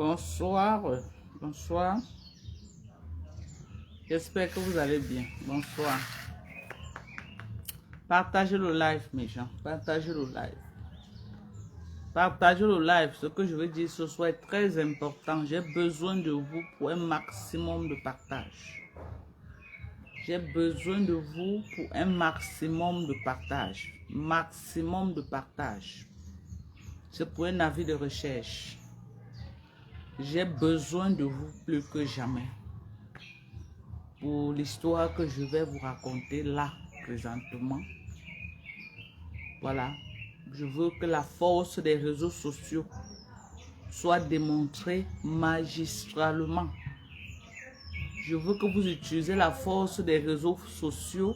Bonsoir, bonsoir. J'espère que vous allez bien. Bonsoir. Partagez le live, mes gens. Partagez le live. Partagez le live. Ce que je veux dire ce soir est très important. J'ai besoin de vous pour un maximum de partage. J'ai besoin de vous pour un maximum de partage. Maximum de partage. C'est pour un avis de recherche. J'ai besoin de vous plus que jamais. Pour l'histoire que je vais vous raconter là, présentement. Voilà. Je veux que la force des réseaux sociaux soit démontrée magistralement. Je veux que vous utilisez la force des réseaux sociaux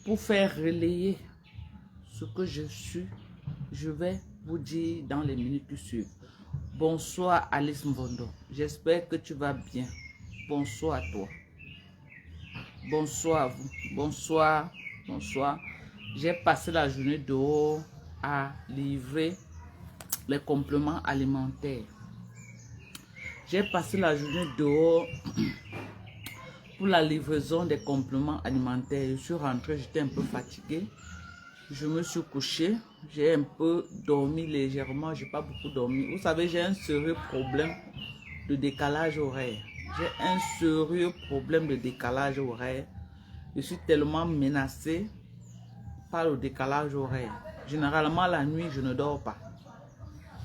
pour faire relayer ce que je suis. Je vais vous dire dans les minutes qui suivent. Bonsoir Alice Mvondo. J'espère que tu vas bien. Bonsoir à toi. Bonsoir à vous. Bonsoir. Bonsoir. J'ai passé la journée dehors à livrer les compléments alimentaires. J'ai passé la journée dehors pour la livraison des compléments alimentaires. Je suis rentrée, j'étais un peu fatiguée. Je me suis couchée. J'ai un peu dormi légèrement. Je n'ai pas beaucoup dormi. Vous savez, j'ai un sérieux problème de décalage horaire. J'ai un sérieux problème de décalage horaire. Je suis tellement menacée par le décalage horaire. Généralement, la nuit, je ne dors pas.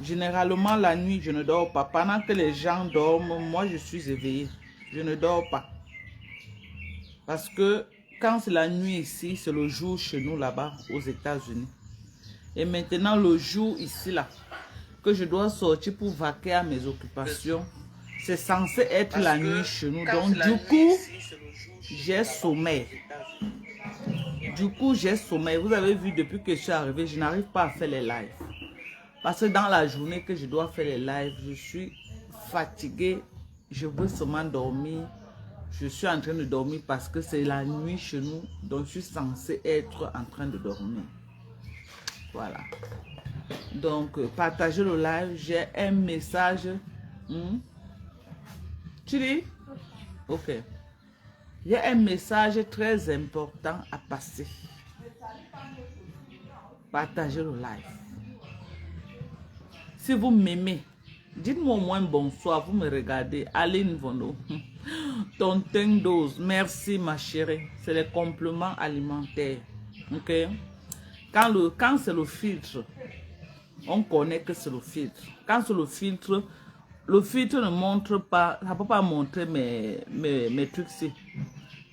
Généralement, la nuit, je ne dors pas. Pendant que les gens dorment, moi, je suis éveillée. Je ne dors pas. Parce que quand c'est la nuit ici, c'est le jour chez nous là-bas, aux États-Unis. Et maintenant, le jour ici, là, que je dois sortir pour vaquer à mes occupations, c'est censé être la nuit chez nous. Donc, du coup, j'ai sommeil. Du coup, j'ai sommeil. Vous avez vu, depuis que je suis arrivée, je n'arrive pas à faire les lives. Parce que dans la journée que je dois faire les lives, je suis fatiguée. Je veux seulement dormir. Je suis en train de dormir parce que c'est la nuit chez nous. Donc, je suis censée être en train de dormir. Voilà. Donc, partagez le live. J'ai un message. Tu dis? Ok. J'ai un message très important à passer. Partagez le live. Si vous m'aimez, dites-moi au moins bonsoir. Vous me regardez. Aline Vono. Tontin Dose. Merci ma chérie. C'est les compléments alimentaires. Ok? Quand c'est le filtre, on connaît que c'est le filtre. Quand c'est le filtre ne montre pas, ça ne peut pas montrer mes trucs ici.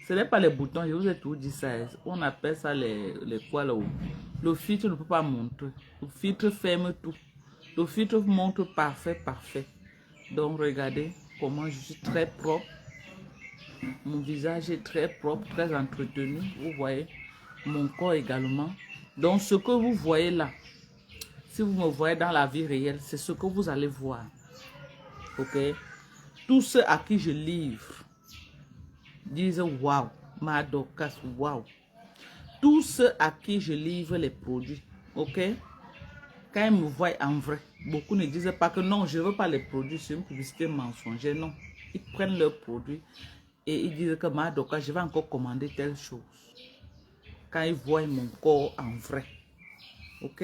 Ce n'est pas les boutons, je vous ai tout dit ça. On appelle ça les quoi là-haut. Le filtre ne peut pas montrer. Le filtre ferme tout. Le filtre montre parfait, parfait. Donc regardez comment je suis très propre. Mon visage est très propre, très entretenu. Vous voyez, mon corps également. Donc ce que vous voyez là, si vous me voyez dans la vie réelle, c'est ce que vous allez voir. Ok? Tous ceux à qui je livre disent waouh, Madokas, waouh. Tous ceux à qui je livre les produits, ok? Quand ils me voient en vrai, beaucoup ne disent pas que non, je ne veux pas les produits, c'est une publicité mensongère. Non, ils prennent leurs produits et ils disent que Madoka, je vais encore commander telle chose. Quand ils voient mon corps en vrai, ok?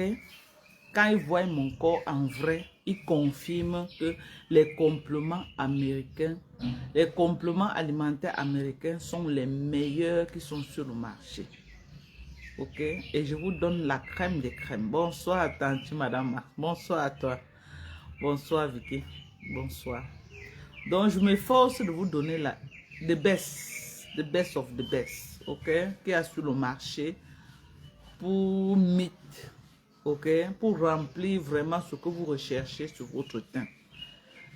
Quand ils voient mon corps en vrai, ils confirment que les compléments américains, les compléments alimentaires américains sont les meilleurs qui sont sur le marché. Ok? Et je vous donne la crème des crèmes. Bonsoir à Tanti, Madame Marc. Bonsoir à toi. Bonsoir Vicky. Bonsoir. Donc, je m'efforce de vous donner the best of the best. Ok? Qui a sur le marché pour meet. Ok, pour remplir vraiment ce que vous recherchez sur votre teint.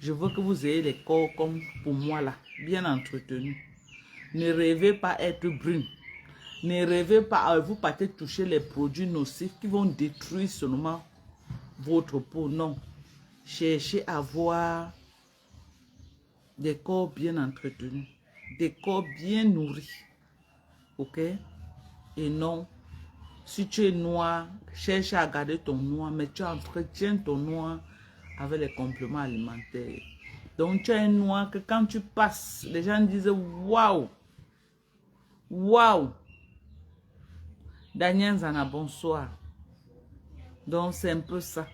Je veux que vous ayez les corps comme pour moi là, bien entretenus. Ne rêvez pas être brune. Ne rêvez pas, vous partez toucher les produits nocifs qui vont détruire seulement votre peau. Non. Cherchez à avoir des corps bien entretenus, des corps bien nourris. Ok? Et non. Si tu es noir, cherche à garder ton noir, mais tu entretiens ton noir avec les compléments alimentaires. Donc, tu es un noir que quand tu passes, les gens disent waouh, waouh. Daniel Zana, bonsoir. Donc, c'est un peu ça.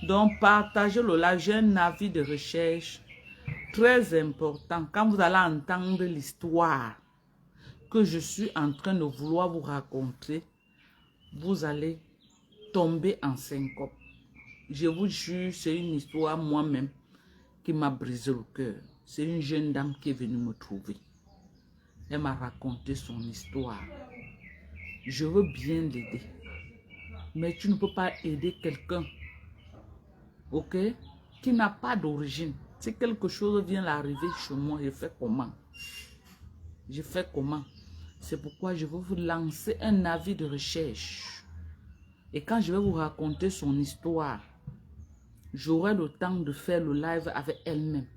Donc, partagez-le là. J'ai un avis de recherche très important. Quand vous allez entendre l'histoire que je suis en train de vouloir vous raconter, vous allez tomber en syncope. Je vous jure, c'est une histoire moi-même qui m'a brisé le cœur. C'est une jeune dame qui est venue me trouver. Elle m'a raconté son histoire. Je veux bien l'aider. Mais tu ne peux pas aider quelqu'un, ok, qui n'a pas d'origine. Si quelque chose vient d'arriver chez moi, je fais comment? Je fais comment? C'est pourquoi je veux vous lancer un avis de recherche. Et quand je vais vous raconter son histoire, j'aurai le temps de faire le live avec elle-même.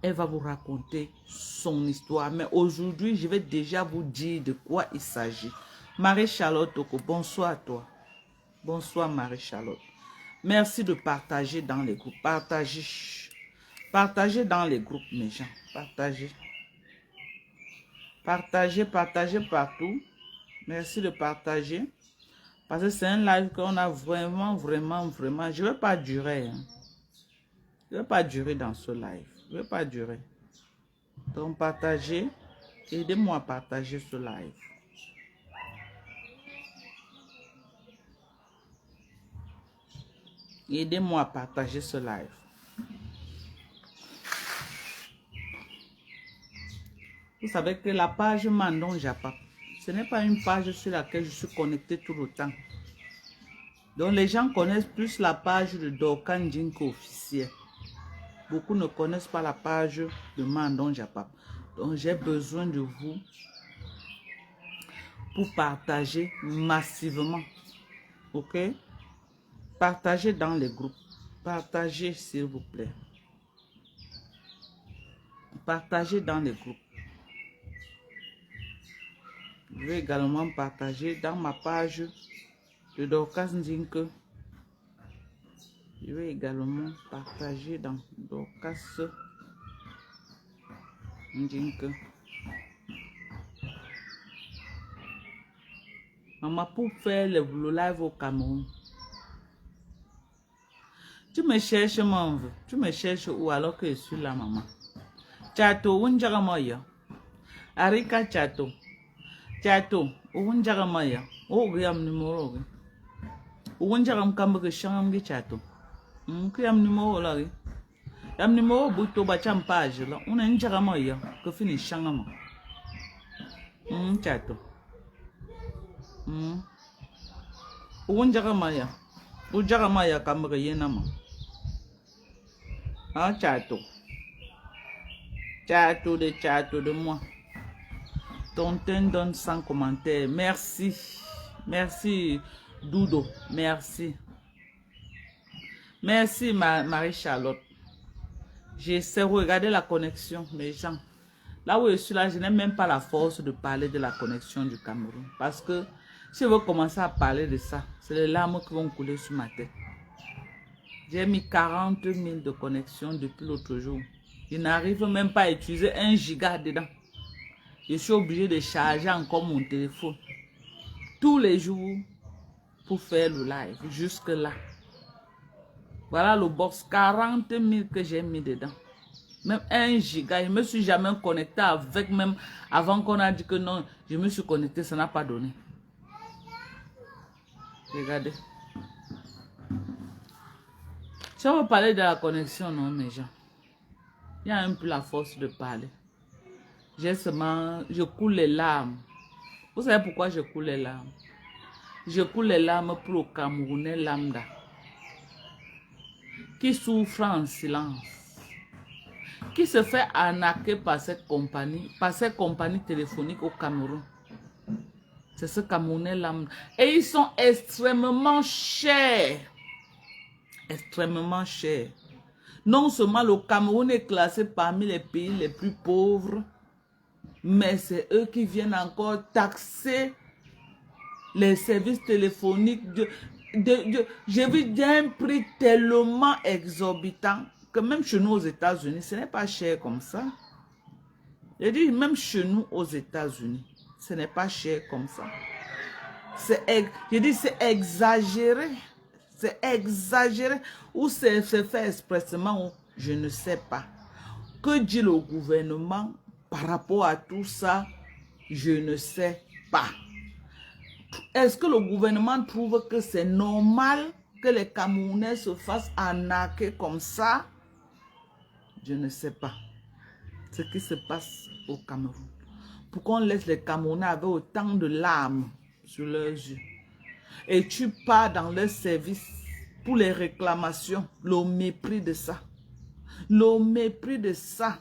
Elle va vous raconter son histoire. Mais aujourd'hui, je vais déjà vous dire de quoi il s'agit. Marie-Charlotte Toko, bonsoir à toi. Bonsoir Marie-Charlotte. Merci de partager dans les groupes. Partagez. Partagez dans les groupes, mes gens. Partagez. Partagez, partagez partout. Merci de partager. Parce que c'est un live qu'on a vraiment. Je ne vais pas durer. Hein. Je ne vais pas durer dans ce live. Je ne vais pas durer. Donc, partagez. Aidez-moi à partager ce live. Aidez-moi à partager ce live. Vous savez que la page Mandon Japa, ce n'est pas une page sur laquelle je suis connecté tout le temps. Donc les gens connaissent plus la page de Dorkan Jinko officiel. Beaucoup ne connaissent pas la page de Mandon Japa. Donc j'ai besoin de vous pour partager massivement. Ok? Partagez dans les groupes. Partagez s'il vous plaît. Partagez dans les groupes. Je vais également partager dans ma page de Dorcas Ndinke. Je vais également partager dans Dorcas Ndinke. Maman, pour faire le live au Cameroun. Tu me cherches, mon vieux. Tu me cherches où alors que je suis là, maman? Chato, Wunjagamoya. Arika Chato. Chato, Wunjagamoya. Oh, Riam numéro. Wunjagam Kambaka Shangi Chato. Kiam numéro là. Yam numéro Buto Bacham page là. On a un Jagamoya. Que finit Shangama. Chato. Wunjagamaya. Wunjagamaya Kambaka Yenama. Ah, Chato. Chato de moi. Tonton donne 100 commentaires. Merci. Merci, Doudo. Merci. Merci, Marie-Charlotte. J'essaie de regarder la connexion, mes gens. Là où je suis là, je n'ai même pas la force de parler de la connexion du Cameroun. Parce que si je veux commencer à parler de ça, c'est les larmes qui vont couler sur ma tête. J'ai mis 40 000 de connexion depuis l'autre jour. Je n'arrive même pas à utiliser 1 giga dedans. Je suis obligé de charger encore mon téléphone tous les jours pour faire le live. Jusque là. Voilà le box 40 000 que j'ai mis dedans. Même 1 giga. Je ne me suis jamais connecté avec, même avant qu'on a dit que non, je me suis connecté, ça n'a pas donné. Regardez. Si on veut parler de la connexion, non, mes gens. Il y a un peu la force de parler. J'ai seulement, je coule les larmes. Vous savez pourquoi je coule les larmes? Je coule les larmes pour le Camerounais lambda qui souffre en silence, qui se fait arnaquer par cette compagnie téléphonique au Cameroun. C'est ce Camerounais lambda. Et ils sont extrêmement chers. Extrêmement chers. Non seulement le Cameroun est classé parmi les pays les plus pauvres, mais c'est eux qui viennent encore taxer les services téléphoniques. j'ai vu d'un prix tellement exorbitant que même chez nous aux États-Unis, ce n'est pas cher comme ça. J'ai dit, même chez nous aux États-Unis, ce n'est pas cher comme ça. J'ai dit, c'est exagéré. C'est exagéré. Ou c'est fait expressément, ou je ne sais pas. Que dit le gouvernement par rapport à tout ça? Je ne sais pas. Est-ce que le gouvernement trouve que c'est normal que les Camerounais se fassent arnaquer comme ça? Je ne sais pas ce qui se passe au Cameroun. Pourquoi on laisse les Camerounais avec autant de larmes sur leurs yeux? Et tu pars dans leur service pour les réclamations. Le mépris de ça. Le mépris de ça.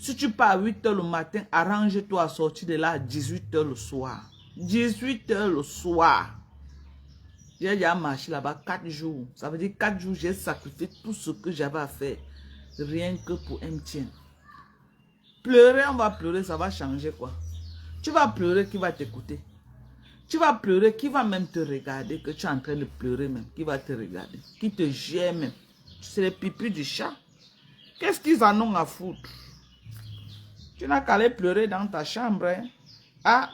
Si tu pars à 8 h le matin, arrange-toi à sortir de là à 18 h le soir. 18 h le soir. J'ai déjà marché là-bas 4 jours. Ça veut dire 4 jours, j'ai sacrifié tout ce que j'avais à faire. Rien que pour MTN. Pleurer, on va pleurer, ça va changer quoi? Tu vas pleurer, qui va t'écouter? Tu vas pleurer, qui va même te regarder, que tu es en train de pleurer même, qui va te regarder, qui te gère même. C'est les pipis du chat. Qu'est-ce qu'ils en ont à foutre? Tu n'as qu'à aller pleurer dans ta chambre. Hein? Ah,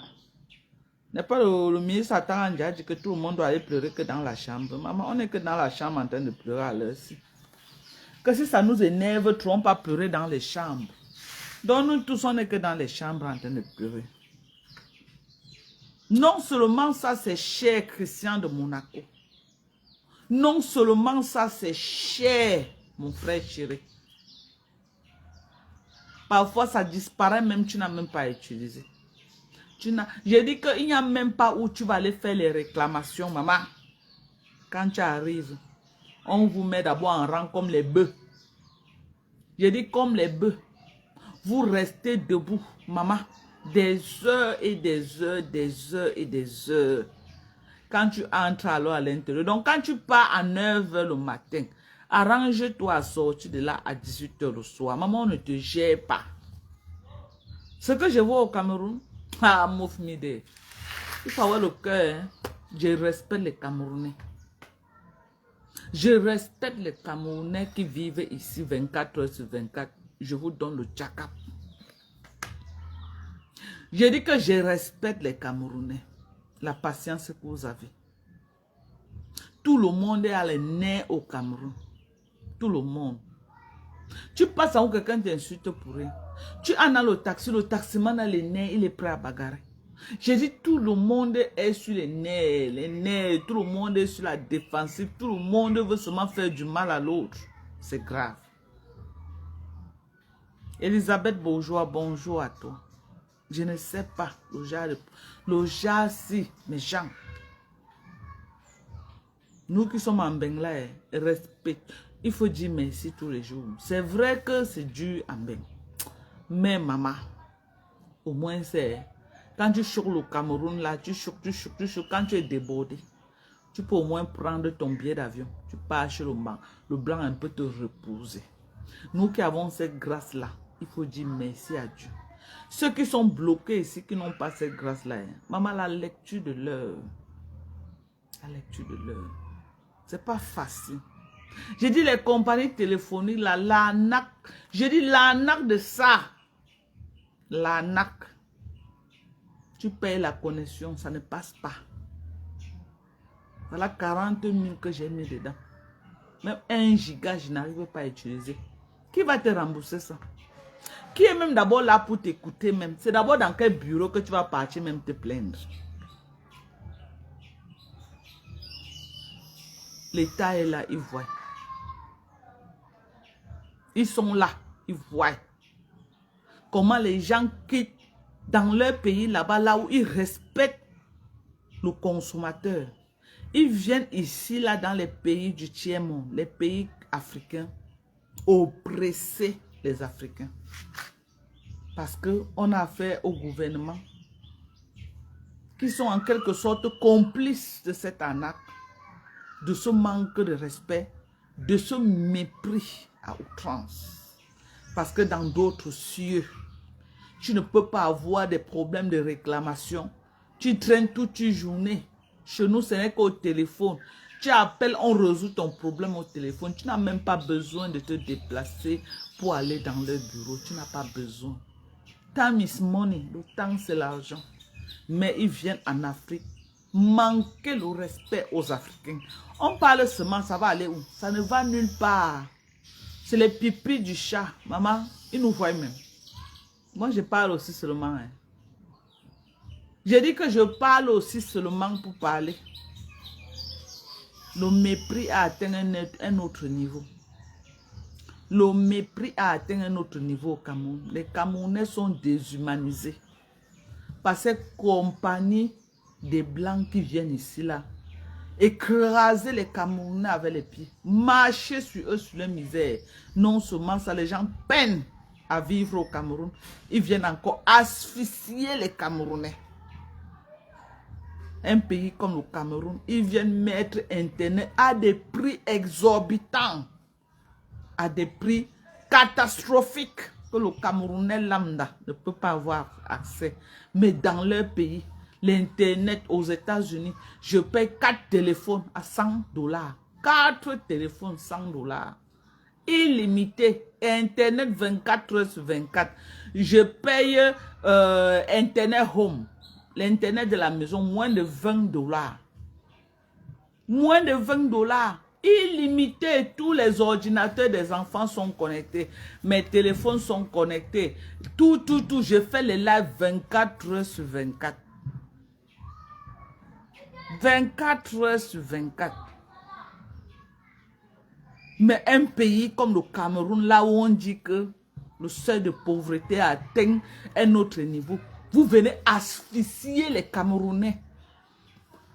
n'est pas le ministre Attends a dit que tout le monde doit aller pleurer que dans la chambre. Maman, on n'est que dans la chambre en train de pleurer à l'heure-ci. Que si ça nous énerve trop, on va pleurer dans les chambres. Donc nous tous, on n'est que dans les chambres en train de pleurer. Non seulement ça, c'est cher, Christian de Monaco. Non seulement ça, c'est cher, mon frère chéri. Parfois, ça disparaît même, tu n'as même pas utilisé. J'ai dit qu'il n'y a même pas où tu vas aller faire les réclamations, maman. Quand tu arrives, on vous met d'abord en rang comme les bœufs. J'ai dit comme les bœufs. Vous restez debout, maman. Des heures et des heures, des heures et des heures. Quand tu entres alors à l'intérieur. Donc, quand tu pars à 9 h le matin, arrange-toi à sortir de là à 18 h le soir. Maman, on ne te gère pas. Ce que je vois au Cameroun, ah, mouf mide. Il faut avoir le cœur. Hein. Je respecte les Camerounais. Je respecte les Camerounais qui vivent ici 24 h sur 24. Je vous donne le tchakap. Je dis que je respecte les Camerounais. La patience que vous avez. Tout le monde a les nerfs au Cameroun. Tout le monde. Tu passes en où quelqu'un t'insulte pour rien. Tu en as le taximan a les nerfs, il est prêt à bagarrer. J'ai dit tout le monde est sur les nerfs, tout le monde est sur la défensive, tout le monde veut seulement faire du mal à l'autre. C'est grave. Elisabeth Bourgeois, bonjour à toi. Je ne sais pas, le genre si, mes gens. Nous qui sommes en Bengla, respect. Il faut dire merci tous les jours. C'est vrai que c'est dur en Beng. Mais maman, au moins c'est... Quand tu choques le Cameroun là, tu choques. Quand tu es débordé, tu peux au moins prendre ton billet d'avion. Tu pars chez le blanc un peu te reposer. Nous qui avons cette grâce là, il faut dire merci à Dieu. Ceux qui sont bloqués ici, qui n'ont pas cette grâce-là, hein. Maman, la lecture de l'heure. La lecture de l'heure. C'est pas facile. J'ai dit les compagnies téléphoniques, l'arnaque. J'ai dit l'arnaque de ça. L'arnaque. Tu payes la connexion, ça ne passe pas. Voilà 40 000 que j'ai mis dedans. Même 1 giga, je n'arrive pas à utiliser. Qui va te rembourser ça? Qui est même d'abord là pour t'écouter même? C'est d'abord dans quel bureau que tu vas partir même te plaindre. L'État est là, ils voient. Ils sont là, ils voient. Comment les gens quittent dans leur pays là-bas, là où ils respectent le consommateur. Ils viennent ici, là, dans les pays du tiers-monde, les pays africains, oppresser les Africains. Parce qu'on a affaire au gouvernement qui sont en quelque sorte complices de cette arnaque, de ce manque de respect, de ce mépris à outrance. Parce que dans d'autres cieux, tu ne peux pas avoir des problèmes de réclamation. Tu traînes toute une journée. Chez nous, ce n'est qu'au téléphone. Tu appelles, on résout ton problème au téléphone. Tu n'as même pas besoin de te déplacer pour aller dans leur bureau. Tu n'as pas besoin. Time is money. Le temps, c'est l'argent. Mais ils viennent en Afrique manquer le respect aux Africains. On parle seulement, ça va aller où? Ça ne va nulle part. C'est les pipis du chat. Maman, ils nous voient même. Moi, je parle aussi seulement. Hein. J'ai dit que je parle aussi seulement pour parler. Le mépris a atteint un autre niveau. Le mépris a atteint un autre niveau au Cameroun. Les Camerounais sont déshumanisés. Par cette compagnie des Blancs qui viennent ici, là. Écraser les Camerounais avec les pieds. Marcher sur eux, sur leur misère. Non seulement ça, les gens peinent à vivre au Cameroun. Ils viennent encore asphyxier les Camerounais. Un pays comme le Cameroun, ils viennent mettre Internet à des prix exorbitants, à des prix catastrophiques que le Camerounais lambda ne peut pas avoir accès. Mais dans leur pays, l'Internet aux États-Unis, je paye 4 téléphones à $100. 4 téléphones, $100. Illimité. Internet 24 heures sur 24. Je paye Internet Home. L'Internet de la maison, moins de $20. Moins de $20. Illimité. Tous les ordinateurs des enfants sont connectés. Mes téléphones sont connectés. Tout. Je fais les lives 24 heures sur 24. 24 heures sur 24. Mais un pays comme le Cameroun, là où on dit que le seuil de pauvreté a atteint un autre niveau, vous venez asphyxier les Camerounais.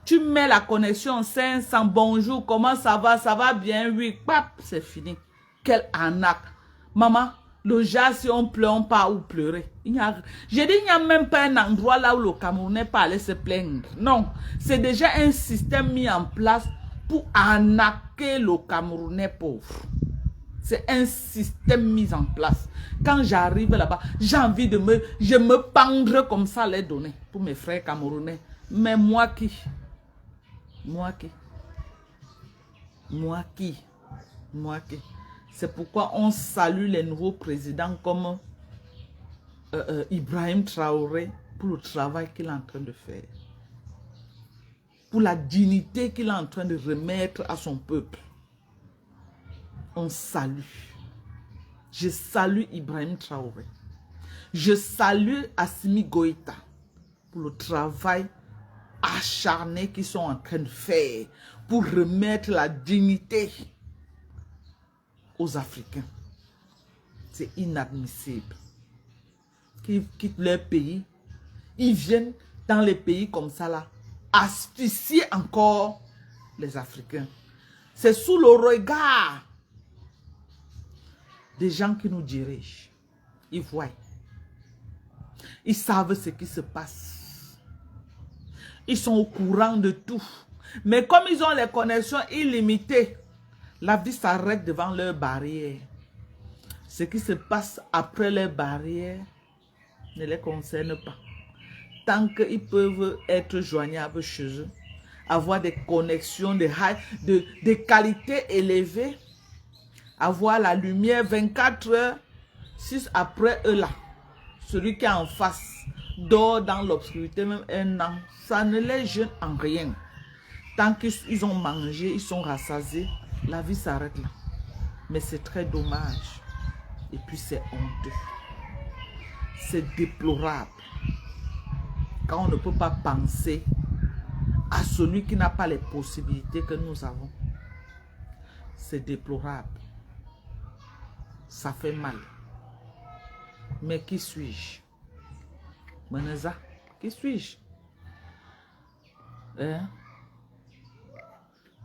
Tu mets la connexion 500, bonjour, comment ça va bien, oui, pap, c'est fini. Quelle arnaque. Maman, le jazz, si on pleure, on part où pleurer. J'ai dit, il n'y a même pas un endroit là où le Camerounais peut aller se plaindre. Non, c'est déjà un système mis en place pour arnaquer le Camerounais pauvre. C'est un système mis en place. Quand j'arrive là-bas, j'ai envie de me pendre comme ça les donner pour mes frères camerounais. Mais moi qui? C'est pourquoi on salue les nouveaux présidents comme Ibrahim Traoré pour le travail qu'il est en train de faire. Pour la dignité qu'il est en train de remettre à son peuple. On salue. Je salue Ibrahim Traoré. Je salue Assimi Goïta pour le travail acharné qu'ils sont en train de faire pour remettre la dignité aux Africains. C'est inadmissible. Qu'ils quittent leur pays. Ils viennent dans les pays comme ça là, asphyxier encore les Africains. C'est sous le regard des gens qui nous dirigent. Ils voient. Ils savent ce qui se passe. Ils sont au courant de tout. Mais comme ils ont les connexions illimitées, la vie s'arrête devant leurs barrières. Ce qui se passe après leurs barrières ne les concerne pas. Tant qu'ils peuvent être joignables chez eux, avoir des connexions de qualité élevée, avoir la lumière 24 heures, 6 après eux là, celui qui est en face dort dans l'obscurité même un an, ça ne les gêne en rien. Tant qu'ils ont mangé, ils sont rassasiés, la vie s'arrête là. Mais c'est très dommage. Et puis c'est honteux. C'est déplorable. Quand on ne peut pas penser à celui qui n'a pas les possibilités que nous avons. C'est déplorable. Ça fait mal. Mais qui suis-je? Maneza, qui suis-je? Hein?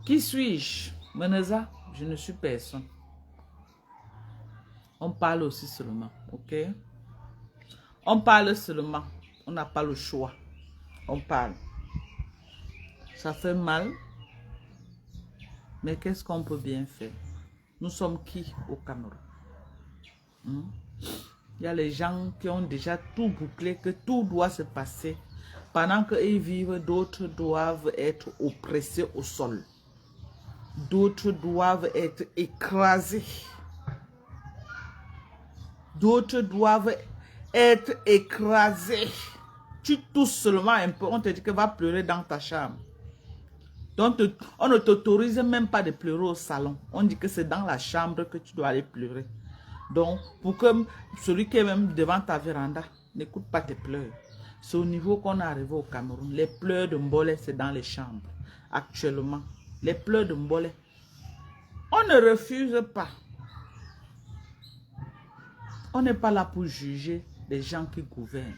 Qui suis-je? Maneza, je ne suis personne. On parle aussi seulement, ok? On parle seulement. On n'a pas le choix. On parle. Ça fait mal. Mais qu'est-ce qu'on peut bien faire? Nous sommes qui au Cameroun? Il y a les gens qui ont déjà tout bouclé, que tout doit se passer. Pendant qu'ils vivent, d'autres doivent être oppressés au sol. D'autres doivent être écrasés. D'autres doivent être écrasés. Tu tousses seulement un peu, on te dit que va pleurer dans ta chambre. Donc, on ne t'autorise même pas de pleurer au salon. On dit que c'est dans la chambre que tu dois aller pleurer. Donc, pour que celui qui est même devant ta véranda n'écoute pas tes pleurs. C'est au niveau qu'on est arrivé au Cameroun. Les pleurs de Mbolé, c'est dans les chambres. Actuellement, les pleurs de Mbolé. On ne refuse pas. On n'est pas là pour juger les gens qui gouvernent.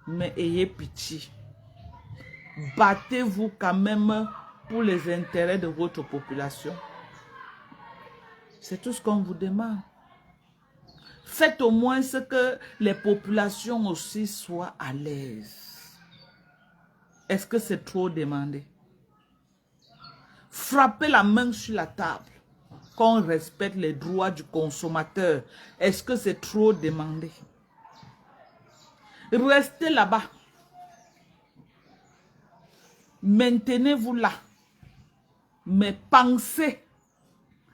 Mais ayez pitié. Battez-vous quand même pour les intérêts de votre population. C'est tout ce qu'on vous demande. Faites au moins ce que les populations aussi soient à l'aise. Est-ce que c'est trop demandé? Frappez la main sur la table. Qu'on respecte les droits du consommateur. Est-ce que c'est trop demandé? Restez là-bas. Maintenez-vous là. Mais pensez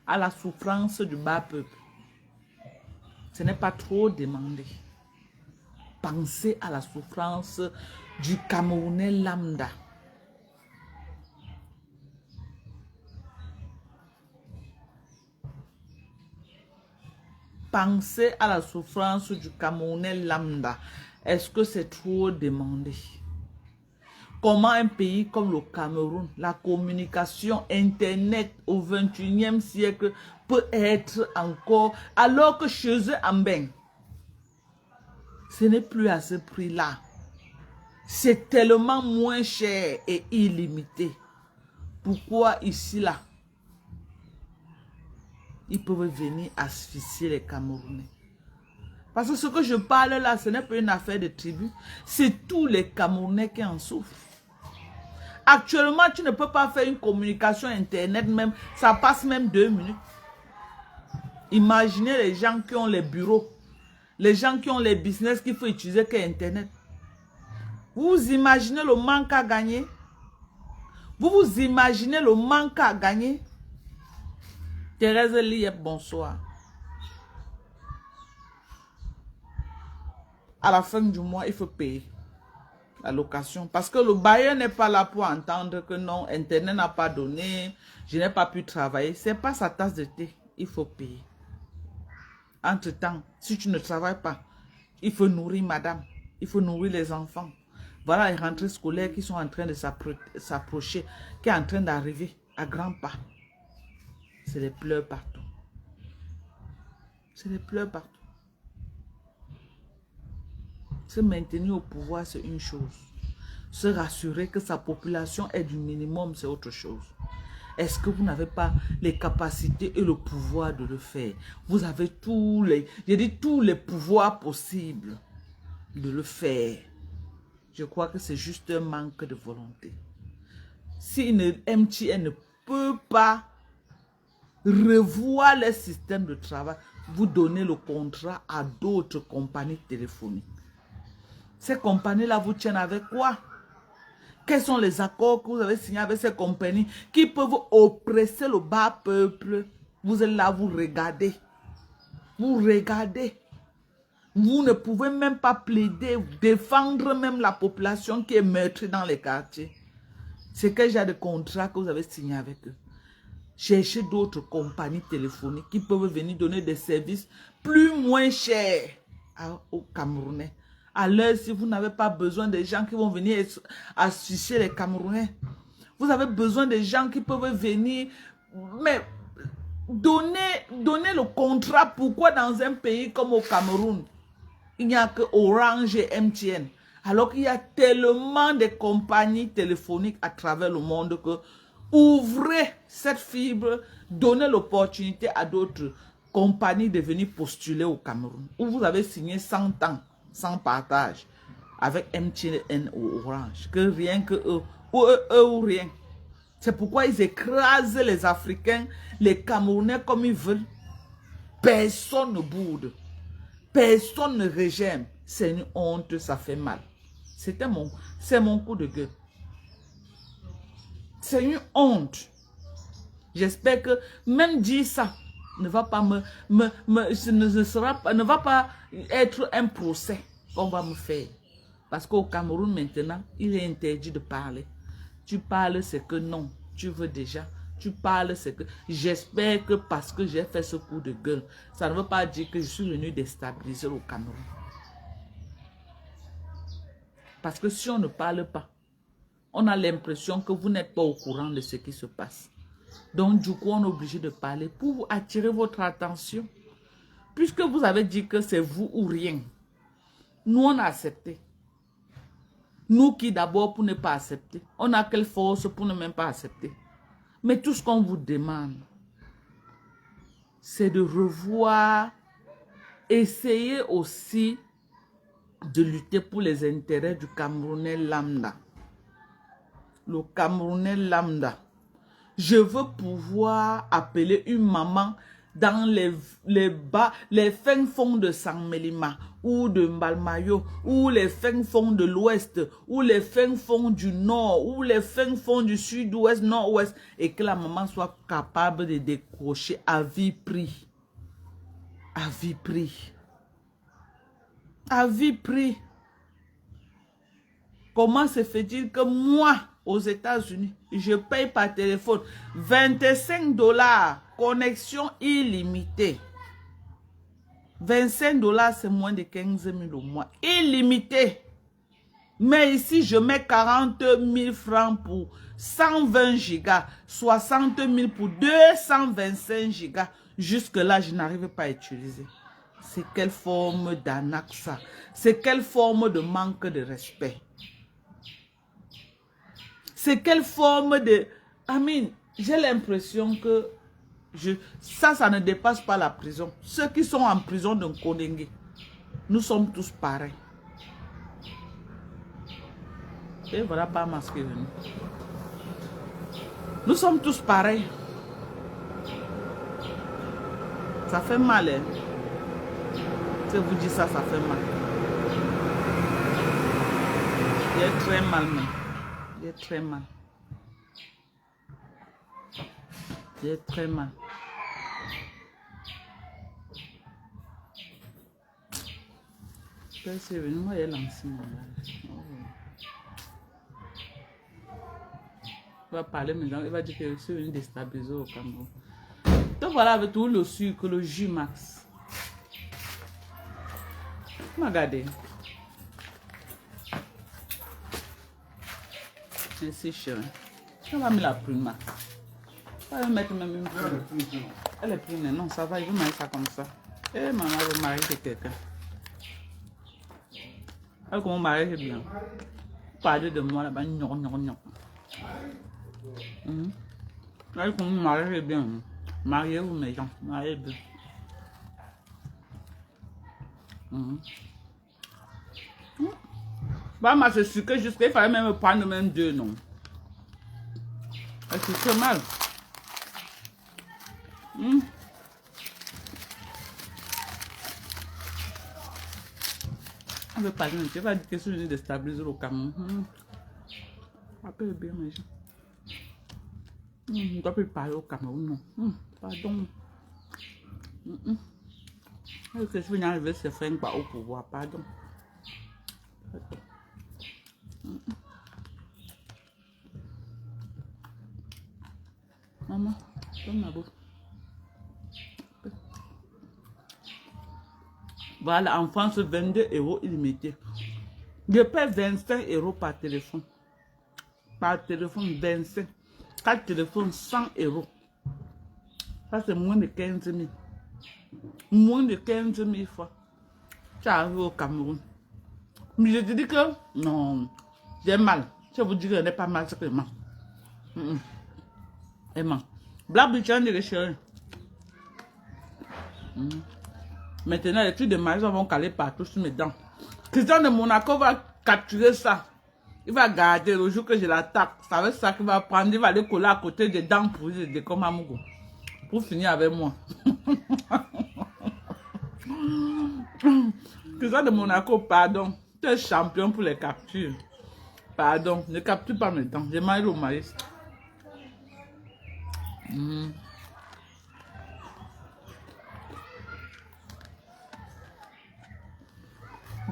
à la souffrance du bas peuple. Ce n'est pas trop demandé. Pensez à la souffrance du Camerounais lambda. Pensez à la souffrance du Camerounais lambda. Est-ce que c'est trop demandé? Comment un pays comme le Cameroun, la communication Internet au 21e siècle peut être encore, alors que chez eux en Bain, ce n'est plus à ce prix-là. C'est tellement moins cher et illimité. Pourquoi ici, là, ils peuvent venir asphyxier les Camerounais? Parce que ce que je parle là, ce n'est pas une affaire de tribu. C'est tous les Camerounais qui en souffrent. Actuellement, tu ne peux pas faire une communication Internet même. Ça passe même 2 minutes. Imaginez les gens qui ont les bureaux. Les gens qui ont les business qu'il faut utiliser que Internet. Vous imaginez le manque à gagner? Vous imaginez le manque à gagner? Thérèse Liep, bonsoir. À la fin du mois, il faut payer la location. Parce que le bailleur n'est pas là pour entendre que non, Internet n'a pas donné, je n'ai pas pu travailler. Ce n'est pas sa tasse de thé. Il faut payer. Entre-temps, si tu ne travailles pas, il faut nourrir madame. Il faut nourrir les enfants. Voilà les rentrées scolaires qui sont en train de s'approcher, qui est en train d'arriver à grands pas. C'est les pleurs partout. C'est les pleurs partout. Se maintenir au pouvoir, c'est une chose. Se rassurer que sa population est du minimum, c'est autre chose. Est-ce que vous n'avez pas les capacités et le pouvoir de le faire? Vous avez tous les pouvoirs possibles de le faire. Je crois que c'est juste un manque de volonté. Si une MTN ne peut pas revoir les systèmes de travail, vous donnez le contrat à d'autres compagnies téléphoniques. Ces compagnies-là vous tiennent avec quoi? Quels sont les accords que vous avez signés avec ces compagnies qui peuvent oppresser le bas peuple? Vous êtes là, vous regardez. Vous regardez. Vous ne pouvez même pas plaider, défendre même la population qui est meurtrie dans les quartiers. C'est quel genre de contrat que vous avez signé avec eux? Cherchez d'autres compagnies téléphoniques qui peuvent venir donner des services moins chers aux Camerounais. Alors, si vous n'avez pas besoin des gens qui vont venir assister les Camerounais, vous avez besoin des gens qui peuvent venir, mais donner le contrat. Pourquoi dans un pays comme au Cameroun, il n'y a que Orange et MTN, alors qu'il y a tellement de compagnies téléphoniques à travers le monde que ouvrez cette fibre, donnez l'opportunité à d'autres compagnies de venir postuler au Cameroun, où vous avez signé 100 ans. Sans partage avec MTN ou Orange, que rien que eux ou rien. C'est pourquoi ils écrasent les Africains, les Camerounais comme ils veulent. Personne ne boude, personne ne régime. C'est une honte, ça fait mal. C'est mon coup de gueule. C'est une honte. J'espère que même dire ça ne va pas ne va pas être un procès qu'on va me faire. Parce qu'au Cameroun maintenant, il est interdit de parler. Tu parles, c'est que non. Tu veux déjà. Tu parles, c'est que... J'espère que parce que j'ai fait ce coup de gueule, ça ne veut pas dire que je suis venu déstabiliser au Cameroun. Parce que si on ne parle pas, on a l'impression que vous n'êtes pas au courant de ce qui se passe. Donc, du coup, on est obligé de parler pour attirer votre attention. Puisque vous avez dit que c'est vous ou rien. Nous, on a accepté. Nous qui d'abord pour ne pas accepter. On a quelle force pour ne même pas accepter. Mais tout ce qu'on vous demande, c'est de revoir, essayer aussi de lutter pour les intérêts du Camerounais lambda. Le Camerounais lambda. Je veux pouvoir appeler une maman dans les fins fonds de San Melima ou de Mbalmayo ou les fins fonds de l'ouest ou les fins fonds du nord ou les fins fonds du sud-ouest, nord-ouest et que la maman soit capable de décrocher à vie prix. À vie prix. À vie prix. Comment se fait-il que moi, aux États-Unis, je paye par téléphone 25 $, connexion illimitée. 25 $, c'est moins de 15 000 au mois. Illimité. Mais ici, je mets 40 000 francs pour 120 gigas, 60 000 pour 225 gigas. Jusque-là, je n'arrive pas à utiliser. C'est quelle forme d'arnaque ça? C'est quelle forme de manque de respect? C'est quelle forme de... Amine, j'ai l'impression que ça ne dépasse pas la prison. Ceux qui sont en prison de Nkondengue, nous sommes tous pareils. Et voilà pas masqué venu. Nous sommes tous pareils. Ça fait mal, hein? Si vous dites ça, ça fait mal. Il est très mal, même. Il est très mal. Il est très mal. C'est venu, moi, il est lancé. Il va parler maintenant, il va dire que je suis venu déstabiliser au Cameroun. Donc voilà, avec tout le sucre, le jus max. Regardez. Merci chérie. On va mettre la prune. On va mettre même une prune. Elle est prune, non, ça va, il veut mettre ça comme ça. Eh, maman, le mari de quelqu'un. Alors que mon mari est bien. Parlez de moi là-bas, non. Alors que mon mari est bien. Mariez-vous, mes gens. Mariez-vous. Bah, moi, je suis que jusqu'à il fallait même prendre même deux, non. C'est très mal. On veut parler, tu vas dire que je suis déstabiliser le Cameroun. Appelle bien, mes gens. On ne doit plus parler au Cameroun, non. Pardon. Je suis venu arriver se faire au pouvoir, pardon. Maman, donne ma bouffe. Voilà, en France, 22 € illimité. Je paie 25 € par téléphone. Par téléphone, 25. 4 téléphones, 100 €. Ça, c'est moins de 15 000. Moins de 15 000 fois. Tu arrives au Cameroun. Mais je te dis que non, j'ai mal. Je vous dis que je n'ai pas mal, c'est que je mens. Et mens. Black Bichan de chérie. Maintenant, les trucs de mariage vont caler partout sur mes dents. Christian de Monaco va capturer ça. Il va garder le jour que je l'attaque. Ça veut ça qu'il va prendre. Il va aller coller à côté des dents pourries de comme Amougo. Pour finir avec moi. Christian de Monaco, pardon. Tu es champion pour les captures. Pardon, ne capture pas mes dents. J'ai mal au maïs. Mhm.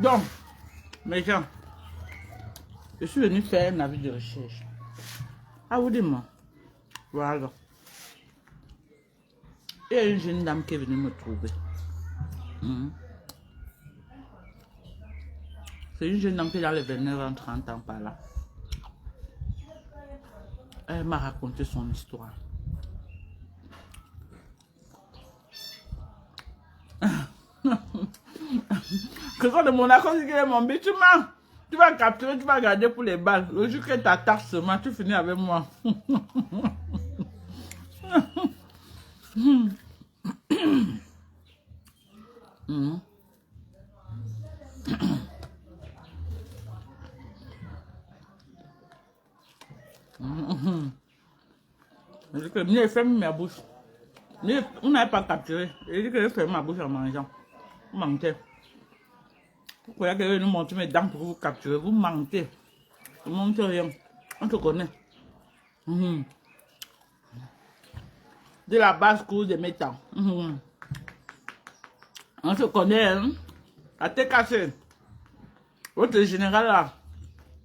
Donc, mes gens, je suis venu faire un avis de recherche. Ah, vous dites-moi. Voilà. Il y a une jeune dame qui est venue me trouver. Mhm. C'est une jeune dame qui est dans les 29 ans, 30 ans par là. Elle m'a raconté son histoire. Que quand de Monaco, c'est qu'il est mon bête, tu vas capturer, tu vas garder pour les balles. Le jour que tu attaques seulement, tu finis avec moi. Mhm. Je dis que mieux ferme ma bouche. Mieux, on n'avait pas capturé. Je dis que je ferme ma bouche en mangeant. Vous mentez. Vous croyez que je vais nous montrer mes dents pour vous capturer. Vous mentez. Vous mentez rien. On te connaît. Mhm. De la base cour de mes temps. Mhm. On se connaît, hein. À tes cassé. Votre général là.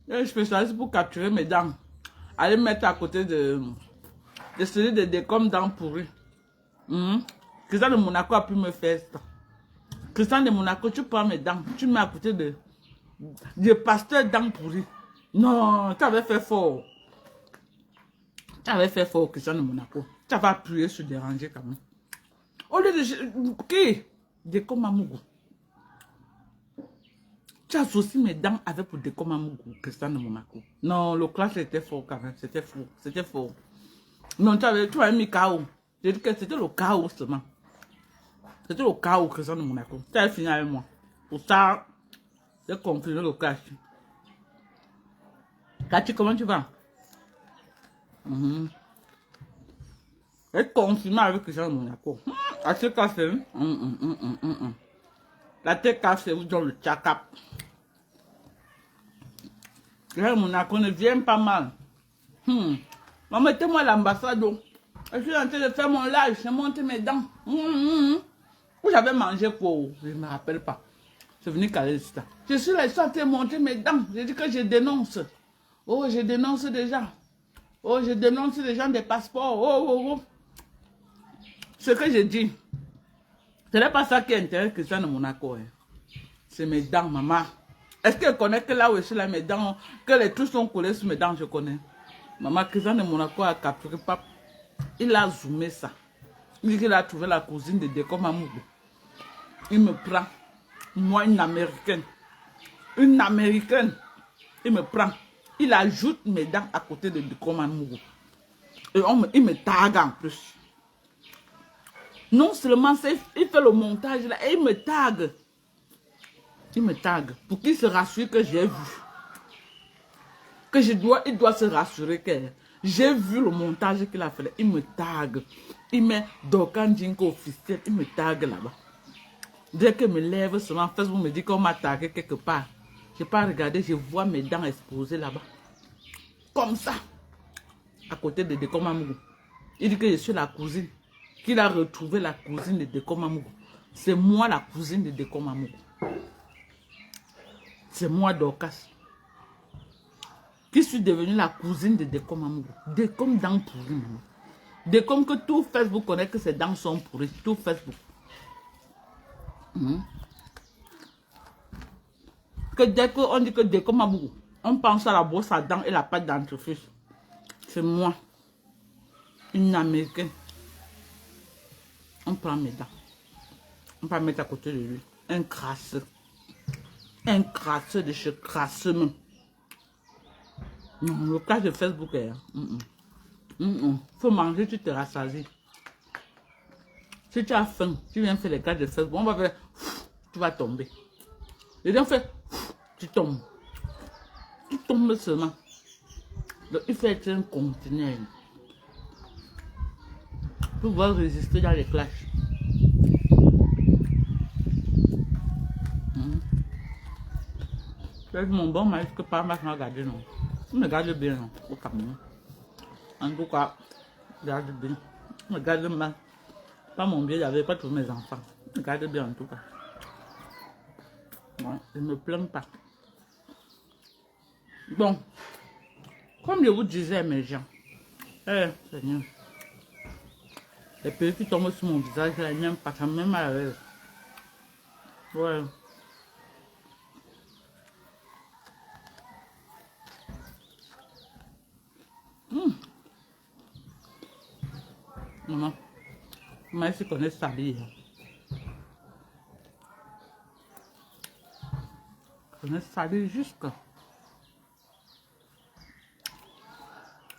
Il est spécialiste pour capturer mes dents. Allez mettre à côté de celui de décom dents pourries. Christian de Monaco a pu me faire ça. Christian de Monaco, tu prends mes dents, tu mets à côté de pasteur dents pourries. Non, tu avais fait fort. Tu avais fait fort, Christian de Monaco. Tu avais appuyé sur déranger quand même. Au lieu de... Qui? Décom Amougou. Tu associes mes dents avec pour Décom Amougou, Christian de Monaco. Non, le clash était fort quand même. C'était fort. C'était fort. Non, tu avais mis KO. J'ai dit que c'était le chaos seulement. C'était le chaos, Christian de Monaco. Tu avais fini avec moi. Pour ça, j'ai confirmé le clash. Cathy, comment tu vas? J'ai confirmé avec Christian de Monaco. À ce cas, c'est... La tête cassée, vous dans le tchakap. Christian de Monaco ne vient pas mal. Maman, mettez-moi l'ambassade. Je suis en train de faire mon live, j'ai monté mes dents. Où j'avais mangé quoi? Je ne me rappelle pas. Je suis venu caler ça. Je suis là, en train de monter mes dents. J'ai dit que je dénonce. Oh, je dénonce déjà. Oh, je dénonce les gens des passeports. Oh. Ce que je dis, ce n'est pas ça qui intéresse Christian de Monaco. Hein. C'est mes dents, maman. Est-ce qu'elle connaît que là où je suis là, mes dents, que les trous sont collés sur mes dents, je connais. Maman, Christian de Monaco a capturé pas. Il a zoomé ça. Il dit qu'il a trouvé la cousine de Décom Amougou. Il me prend. Moi, une américaine. Une américaine. Il me prend. Il ajoute mes dents à côté de Décom Amougou. Et il me tague en plus. Non seulement il fait le montage là, et il me tague. Il me tague. Pour qu'il se rassure que j'ai vu. Que il doit se rassurer que j'ai vu le montage qu'il a fait. Il me tague. Il met Dokan Jinko officiel. Il me tague là-bas. Dès que me lève seulement, Facebook me dit qu'on m'a tagué quelque part. Je n'ai pas regardé, je vois mes dents exposées là-bas. Comme ça. À côté de Décom Amougou. Il dit que je suis la cousine. Qu'il a retrouvé la cousine de Décom Amougou. C'est moi la cousine de Décom Amougou. C'est moi Dorcas. Qui suis devenue la cousine de Décom Amougou. Décom dents pourries, maman. Décom que tout Facebook connaît que ses dents sont pourries. Tout Facebook. Que dès qu'on dit que Décom Amougou, on pense à la brosse à dents et la pâte dentifrice. C'est moi. Une américaine. On prend mes dents. On va mettre à côté de lui. Un crasseux. Un crasseux de chez crasseux même. Non, le cas de Facebook est... Faut manger, tu te rassasies. Si tu as faim, tu viens faire les cas de Facebook, on va faire... Tu vas tomber. Et donc, fait... Tu tombes. Tu tombes seulement. Donc, il faut être un conteneur. Pour pouvoir résister dans les clashs. C'est mon bon mari que pas mal regarder, non. Il me garde bien, non, au Cameroun. En tout cas, garde bien. Regarde mal. Pas mon bien, j'avais pas tous mes enfants. Regarde bien en tout cas. Ouais, je ne me plains pas. Bon, comme je vous disais, mes gens, Seigneur, les pays qui tombent sur mon visage, je n'aime pas, ça me met mal à l'aise. Ouais. Maman, comment est-ce qu'on est sali? On est sali jusque.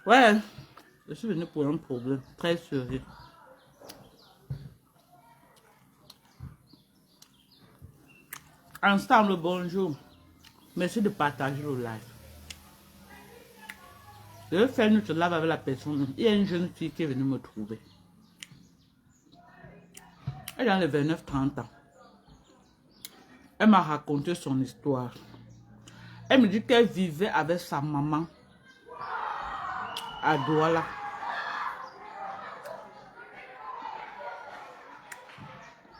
Ouais, je suis venu pour un problème très sérieux. Ensemble, bonjour. Merci de partager le live. Je vais faire notre live avec la personne. Il y a une jeune fille qui est venue me trouver. Elle a les 29-30 ans. Elle m'a raconté son histoire. Elle me dit qu'elle vivait avec sa maman à Douala.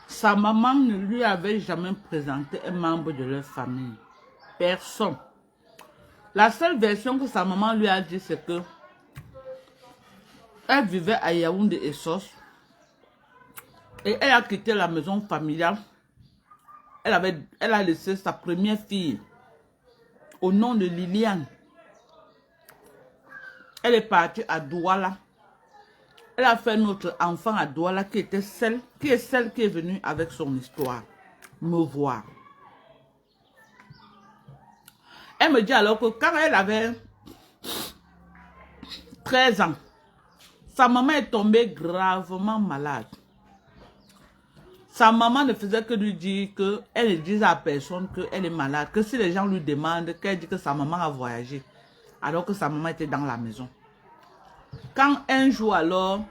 Sa maman ne lui avait jamais présenté un membre de leur famille. Personne. La seule version que sa maman lui a dit, c'est que elle vivait à Yaoundé et Sos. Et elle a quitté la maison familiale. Elle a laissé sa première fille au nom de Liliane. Elle est partie à Douala. Elle a fait notre enfant à Douala qui est celle qui est venue avec son histoire me voir. Elle me dit alors que quand elle avait 13 ans, sa maman est tombée gravement malade. Sa maman ne faisait que lui dire qu'elle ne dise à personne qu'elle est malade, que si les gens lui demandent, qu'elle dit que sa maman a voyagé, alors que sa maman était dans la maison. Quand un jour alors,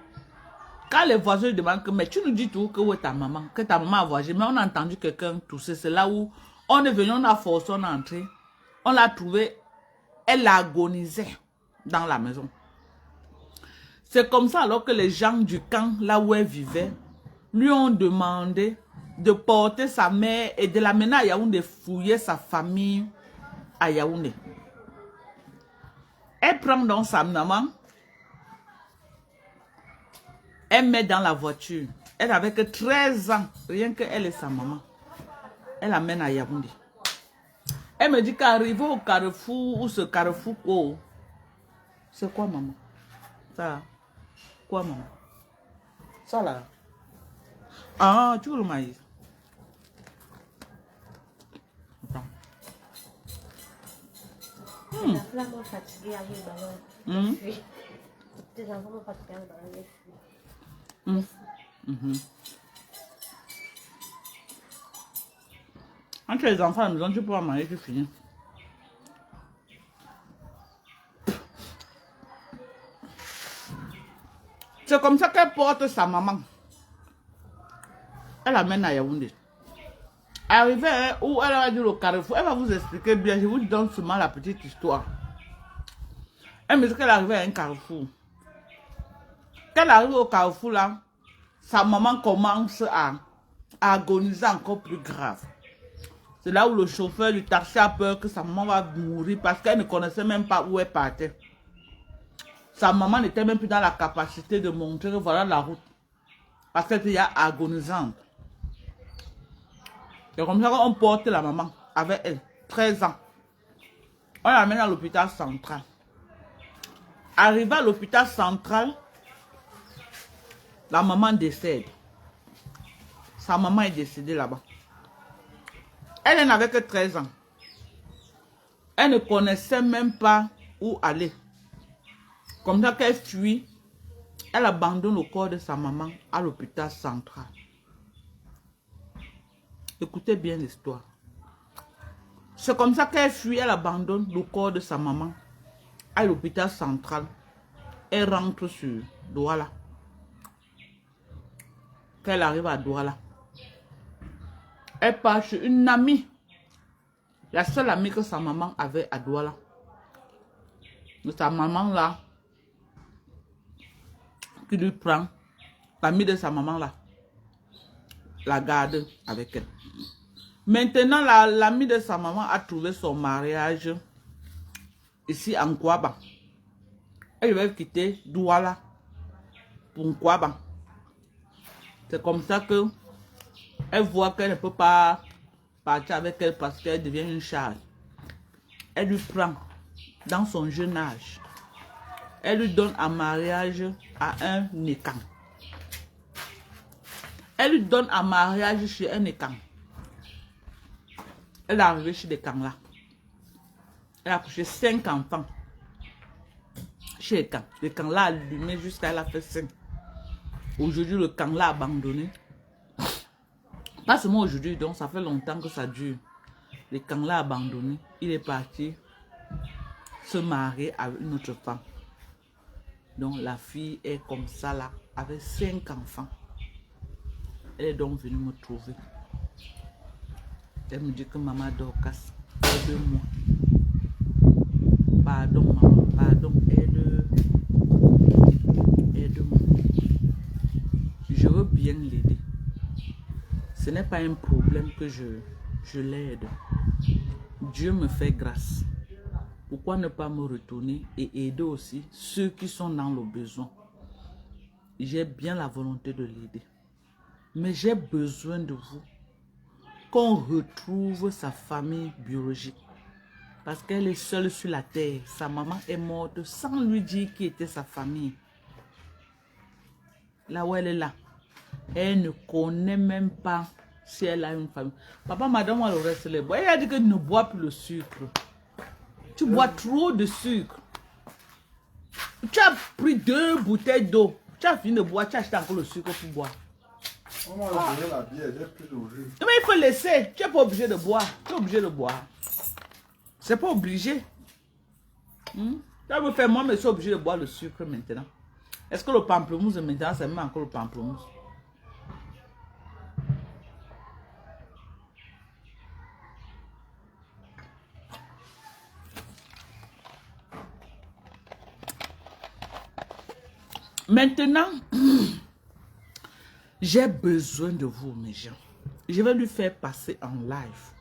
quand les voisins lui demandent que, mais tu nous dis tout que où est ta maman, que ta maman a voyagé, mais on a entendu quelqu'un tousser, c'est là où on est venu, on a forcé, on est entré, on l'a trouvée, elle agonisait dans la maison. C'est comme ça alors que les gens du camp, là où elle vivait, lui ont demandé de porter sa mère et de l'amener à Yaoundé, fouiller sa famille à Yaoundé. Elle prend donc sa maman, elle met dans la voiture. Elle avait que 13 ans, rien qu'elle et sa maman. Elle l'amène à Yaoundé. Elle me dit qu'arrivé au carrefour, ou ce carrefour, oh, c'est quoi maman? Ça, quoi maman? Ça là. Ah, tu veux le maïs? Attends. Les enfants m'ont fatigué avec le ballon. Les enfants m'ont fatigué avec le ballon. Entre les enfants à la maison, tu peux manger, tu finis. C'est comme ça qu'elle porte sa maman. Elle l'amène à Yaoundé. Arrivée où elle a dit le carrefour, elle va vous expliquer bien, je vous donne seulement la petite histoire. Elle me dit qu'elle est arrivée à un carrefour. Quand elle arrive au carrefour là, sa maman commence à agoniser encore plus grave. C'est là où le chauffeur du taxi a peur que sa maman va mourir parce qu'elle ne connaissait même pas où elle partait. Sa maman n'était même plus dans la capacité de montrer que voilà la route. Parce qu'elle était agonisante. C'est comme ça qu'on porte la maman avec elle, 13 ans. On l'amène à l'hôpital central. Arrivé à l'hôpital central, la maman décède. Sa maman est décédée là-bas. Elle n'avait que 13 ans. Elle ne connaissait même pas où aller. Comme ça qu'elle fuit, elle abandonne le corps de sa maman à l'hôpital central. Écoutez bien l'histoire. C'est comme ça qu'elle fuit, elle abandonne le corps de sa maman à l'hôpital central. Elle rentre sur Douala. Quand elle arrive à Douala, elle part chez une amie. La seule amie que sa maman avait à Douala. Sa maman là, qui lui prend l'ami de sa maman là, la garde avec elle. Maintenant, l'ami de sa maman a trouvé son mariage ici en Kouaba. Elle va quitter Douala pour Kouaba. C'est comme ça que elle voit qu'elle ne peut pas partir avec elle parce qu'elle devient une charge. Elle lui prend dans son jeune âge. Elle lui donne en mariage à un Nékan. Elle lui donne en mariage chez un Nékan. Elle est arrivée chez des camps là. Elle a accouché 5 enfants. Chez les camps. Le camp là a allumé jusqu'à elle a fait 5. Aujourd'hui, le camp là a abandonné. Pas seulement aujourd'hui, donc ça fait longtemps que ça dure. Le camp là a abandonné. Il est parti se marier avec une autre femme. Donc la fille est comme ça là, avec 5 enfants. Elle est donc venue me trouver. Elle me dit que maman Dorcas, aide-moi. Pardon maman, pardon, aide-moi. Je veux bien l'aider. Ce n'est pas un problème que je l'aide. Dieu me fait grâce. Pourquoi ne pas me retourner et aider aussi ceux qui sont dans le besoin? J'ai bien la volonté de l'aider. Mais j'ai besoin de vous. Qu'on retrouve sa famille biologique. Parce qu'elle est seule sur la terre. Sa maman est morte sans lui dire qui était sa famille. Là où elle est là. Elle ne connaît même pas si elle a une famille. Papa, madame, moi le reste les bois. Elle a dit que ne bois plus le sucre. Tu bois trop de sucre. Tu as pris 2 bouteilles d'eau. Tu as fini de boire, tu as acheté encore le sucre pour boire. Mais il faut laisser. Tu n'es pas obligé de boire. Tu es obligé de boire. C'est pas obligé. Ça me fait moi, mais je suis obligé de boire le sucre maintenant. Est-ce que le pamplemousse de maintenant, c'est même encore le pamplemousse? Maintenant, j'ai besoin de vous, mes gens. Je vais lui faire passer en live.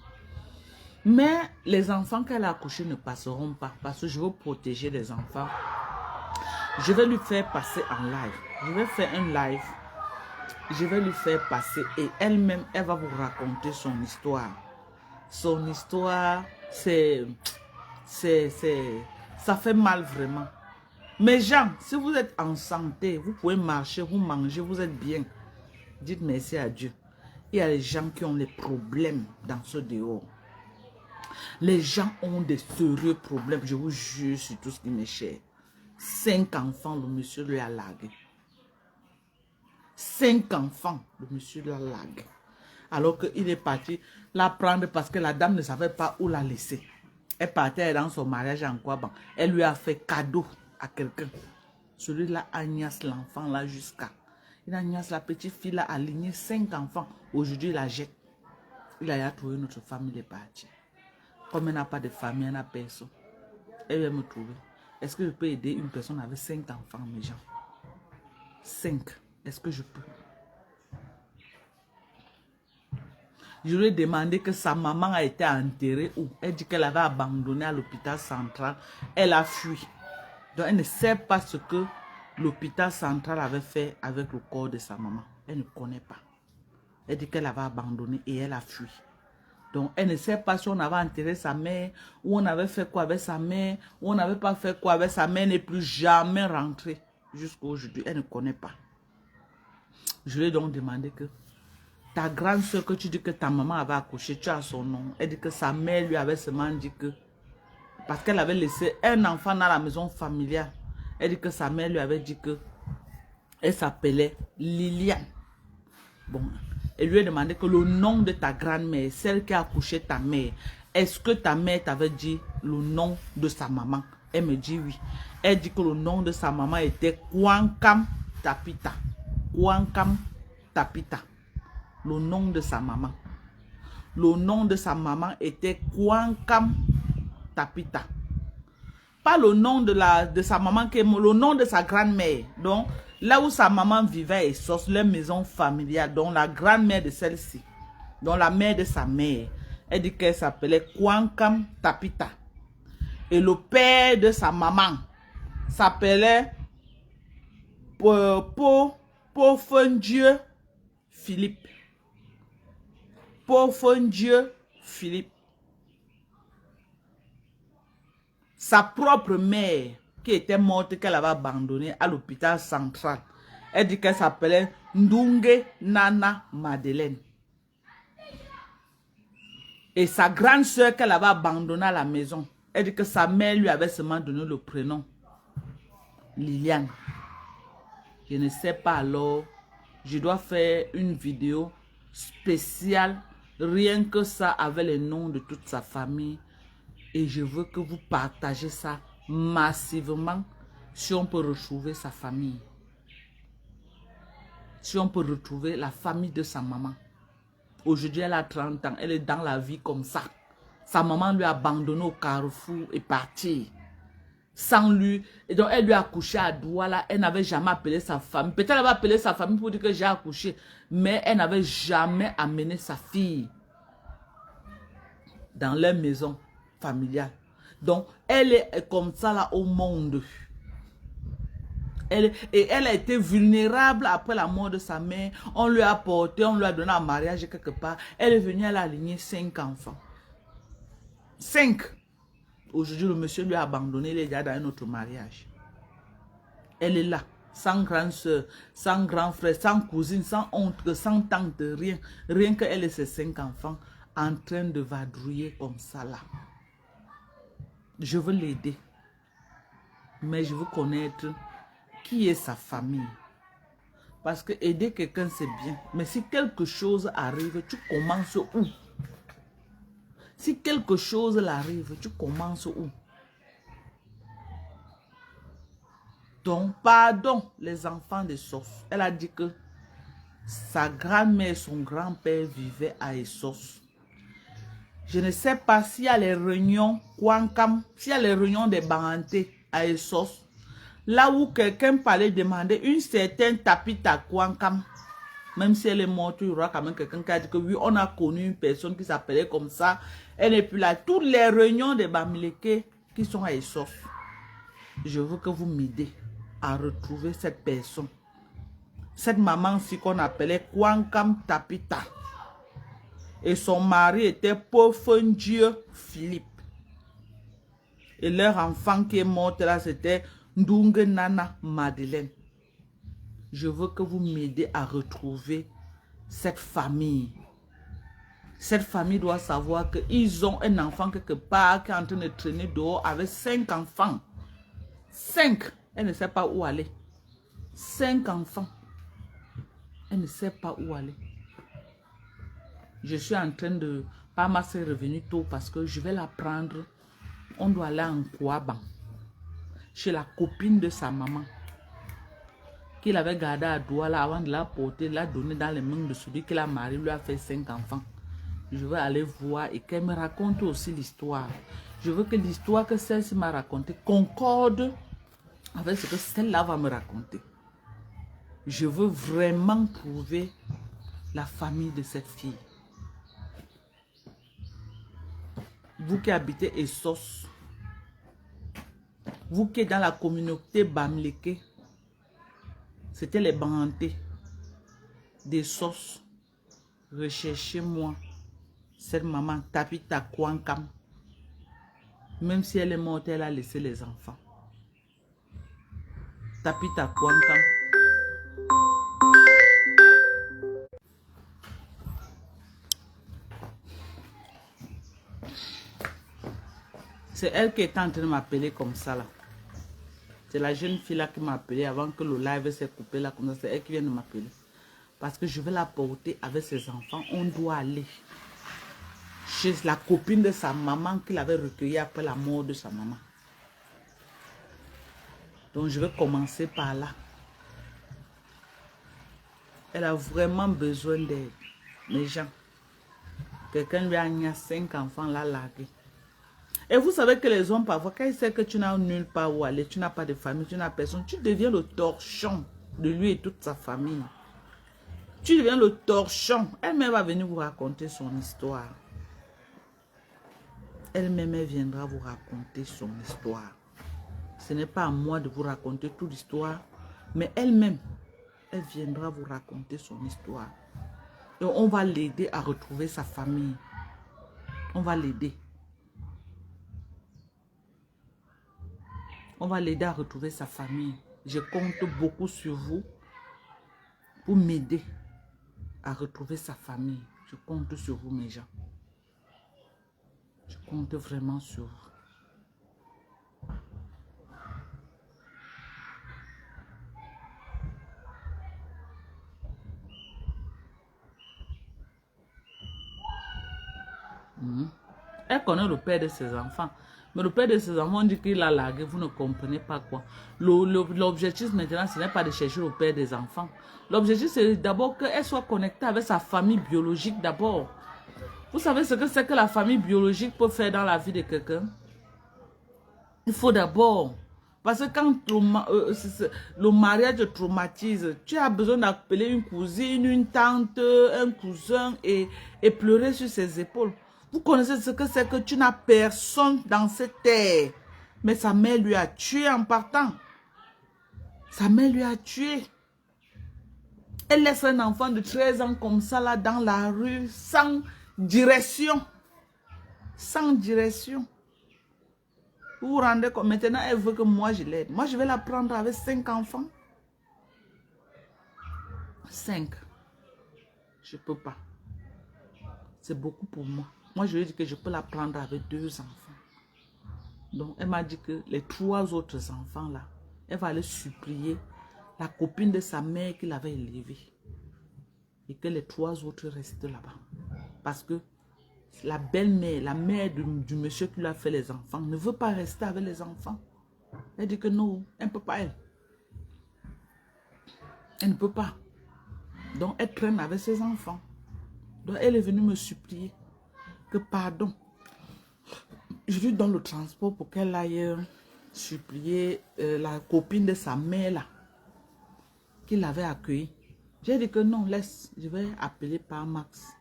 Mais les enfants qu'elle a accouchés ne passeront pas parce que je veux protéger les enfants. Je vais lui faire passer en live. Je vais faire un live. Je vais lui faire passer et elle-même, elle va vous raconter son histoire. Son histoire, ça fait mal vraiment. Mes gens, si vous êtes en santé, vous pouvez marcher, vous mangez, vous êtes bien. Dites merci à Dieu. Il y a les gens qui ont des problèmes dans ce dehors. Les gens ont des sérieux problèmes. Je vous jure sur tout ce qui m'est cher. 5 enfants, le monsieur lui a largué. 5 enfants, le monsieur lui a largué. Alors qu'il est parti la prendre parce que la dame ne savait pas où la laisser. Elle partait dans son mariage en Kouaba. Elle lui a fait cadeau à quelqu'un. Celui-là agnace l'enfant là jusqu'à. Il agnace la petite fille là, aligné 5 enfants. Aujourd'hui, il la jette. Il a trouvé notre famille, il est parti. Comme elle n'a pas de famille, elle n'a personne. Elle vient me trouver. Est-ce que je peux aider une personne avec 5 enfants, mes gens? 5. Est-ce que je peux? Je lui ai demandé que sa maman a été enterrée où? Elle dit qu'elle avait abandonné à l'hôpital central. Elle a fui. Donc elle ne sait pas ce que l'hôpital central avait fait avec le corps de sa maman. Elle ne connaît pas. Elle dit qu'elle avait abandonné et elle a fui. Donc elle ne sait pas si on avait enterré sa mère, ou on avait fait quoi avec sa mère, ou on n'avait pas fait quoi avec sa mère, n'est plus jamais rentrée jusqu'à aujourd'hui. Elle ne connaît pas. Je lui ai donc demandé que ta grande soeur que tu dis que ta maman avait accouché, tu as son nom. Elle dit que sa mère lui avait seulement dit que, parce qu'elle avait laissé un enfant dans la maison familiale, elle dit que sa mère lui avait dit que elle s'appelait Liliane. Bon, elle lui a demandé que le nom de ta grand-mère, celle qui a accouché ta mère, est-ce que ta mère t'avait dit le nom de sa maman? Elle me dit oui. Elle dit que le nom de sa maman était Kwankam Tapita. Kwankam Tapita. Le nom de sa maman. Le nom de sa maman était Kwankam Tapita. Pas le nom de sa maman, le nom de sa grand-mère. Donc, Là où sa maman vivait à Essos, leur maison familiale, dont la grand-mère de celle-ci, dont la mère de sa mère, elle dit qu'elle s'appelait Kwankam Tapita. Et le père de sa maman s'appelait Dieu Philippe. Dieu Philippe. Sa propre mère, qui était morte, qu'elle avait abandonnée à l'hôpital central, elle dit qu'elle s'appelait Ndunge Nana Madeleine. Et sa grande soeur qu'elle avait abandonnée à la maison, elle dit que sa mère lui avait seulement donné le prénom Liliane. Je ne sais pas alors, je dois faire une vidéo spéciale, rien que ça, avec les noms de toute sa famille. Et je veux que vous partagez ça massivement si on peut retrouver sa famille. Si on peut retrouver la famille de sa maman. Aujourd'hui, elle a 30 ans, elle est dans la vie comme ça. Sa maman lui a abandonné au carrefour et parti. Sans lui. Et donc, elle lui a accouché à Douala. Elle n'avait jamais appelé sa famille. Peut-être elle avait appelé sa famille pour dire que j'ai accouché. Mais elle n'avait jamais amené sa fille dans leur maison familiale. Donc, elle est comme ça là au monde. Elle a été vulnérable après la mort de sa mère. On lui a porté, on lui a donné un mariage quelque part. Elle est venue, elle a aligné 5 enfants. 5. Aujourd'hui, le monsieur lui a abandonné, il est déjà dans un autre mariage. Elle est là, sans grande soeur, sans grand frère, sans cousine, sans oncle, sans tante, rien. Rien qu'elle et ses 5 enfants en train de vadrouiller comme ça là. Je veux l'aider. Mais je veux connaître qui est sa famille. Parce que aider quelqu'un, c'est bien. Mais si quelque chose arrive, tu commences où? Si quelque chose arrive, tu commences où? Donc, pardon, les enfants de Essos. Elle a dit que sa grand-mère et son grand-père vivaient à Essos. Je ne sais pas s'il y a les réunions Kwankam, s'il y a les réunions des Banganté à Essos. Là où quelqu'un parlait demander une certaine Tapita Kwankam. Même si elle est morte, il y aura quand même quelqu'un qui a dit que oui, on a connu une personne qui s'appelait comme ça. Elle n'est plus là. Toutes les réunions des Bamileke qui sont à Essos. Je veux que vous m'aidez à retrouver cette personne. Cette maman-ci qu'on appelait Kwankam Tapita. Et son mari était Dieu Philippe. Et leur enfant qui est mort là, c'était Ndunge Nana Madeleine. Je veux que vous m'aidez à retrouver cette famille. Cette famille doit savoir qu'ils ont un enfant quelque part qui est en train de traîner dehors avec 5 enfants. 5. Elle ne sait pas où aller. 5 enfants. Elle ne sait pas où aller. Je suis en train de... Pama s'est revenu tôt parce que je vais la prendre. On doit aller en Kouaban. Chez la copine de sa maman. Qu'il avait gardée à Douala avant de la porter, la donner dans les mains de celui qui l'a marié, lui a fait 5 enfants. Je veux aller voir et qu'elle me raconte aussi l'histoire. Je veux que l'histoire que celle-ci m'a racontée concorde avec ce que celle-là va me raconter. Je veux vraiment trouver la famille de cette fille. Vous qui habitez Essos, vous qui êtes dans la communauté Bamileke, c'était les Banganté d'Essos. Recherchez-moi cette maman Tapita Kwankam. Même si elle est morte, elle a laissé les enfants. Tapita Kwankam. C'est elle qui est en train de m'appeler comme ça là. C'est la jeune fille là qui m'a appelé avant que le live s'est coupé là comme ça. C'est elle qui vient de m'appeler. Parce que je vais la porter avec ses enfants. On doit aller chez la copine de sa maman qu'il avait recueillie après la mort de sa maman. Donc je vais commencer par là. Elle a vraiment besoin d'aide. Les gens. Quelqu'un lui a mis 5 enfants là largués. Et vous savez que les hommes, parfois, quand ils savent que tu n'as nulle part où aller, tu n'as pas de famille, tu n'as personne, tu deviens le torchon. de lui et toute sa famille. Tu deviens le torchon. Elle-même va venir vous raconter son histoire. Elle-même, elle viendra vous raconter son histoire. Ce n'est pas à moi de vous raconter toute l'histoire, mais elle-même, elle viendra vous raconter son histoire. Et on va l'aider à retrouver sa famille. On va l'aider. On va l'aider à retrouver sa famille. Je compte beaucoup sur vous pour m'aider à retrouver sa famille. Je compte sur vous, mes gens. Je compte vraiment sur vous. Elle connaît le père de ses enfants. Mais le père de ses enfants dit qu'il a largué. Vous ne comprenez pas quoi. L'objectif maintenant, ce n'est pas de chercher le père des enfants. L'objectif, c'est d'abord qu'elle soit connectée avec sa famille biologique d'abord. Vous savez ce que c'est que la famille biologique peut faire dans la vie de quelqu'un? Il faut d'abord... Parce que quand le mariage te traumatise, tu as besoin d'appeler une cousine, une tante, un cousin et pleurer sur ses épaules. Vous connaissez ce que c'est que tu n'as personne dans cette terre. Mais sa mère lui a tué en partant. Sa mère lui a tué. Elle laisse un enfant de 13 ans comme ça là dans la rue sans direction. Sans direction. Vous vous rendez compte, maintenant elle veut que moi je l'aide. Moi je vais la prendre avec 5 enfants. 5. Je ne peux pas. C'est beaucoup pour moi. Moi je lui ai dit que je peux la prendre avec 2 enfants. Donc elle m'a dit que les 3 autres enfants là, elle va aller supplier la copine de sa mère qui l'avait élevée. Et que les 3 autres restent là-bas. Parce que la belle-mère, la mère du monsieur qui lui a fait les enfants, ne veut pas rester avec les enfants. Elle dit que non, elle ne peut pas, elle. Elle ne peut pas. Donc, elle traîne avec ses enfants. Donc, elle est venue me supplier que pardon. Je lui donne le transport pour qu'elle aille supplier la copine de sa mère là, qui l'avait accueillie. J'ai dit que non, laisse, je vais appeler par Max.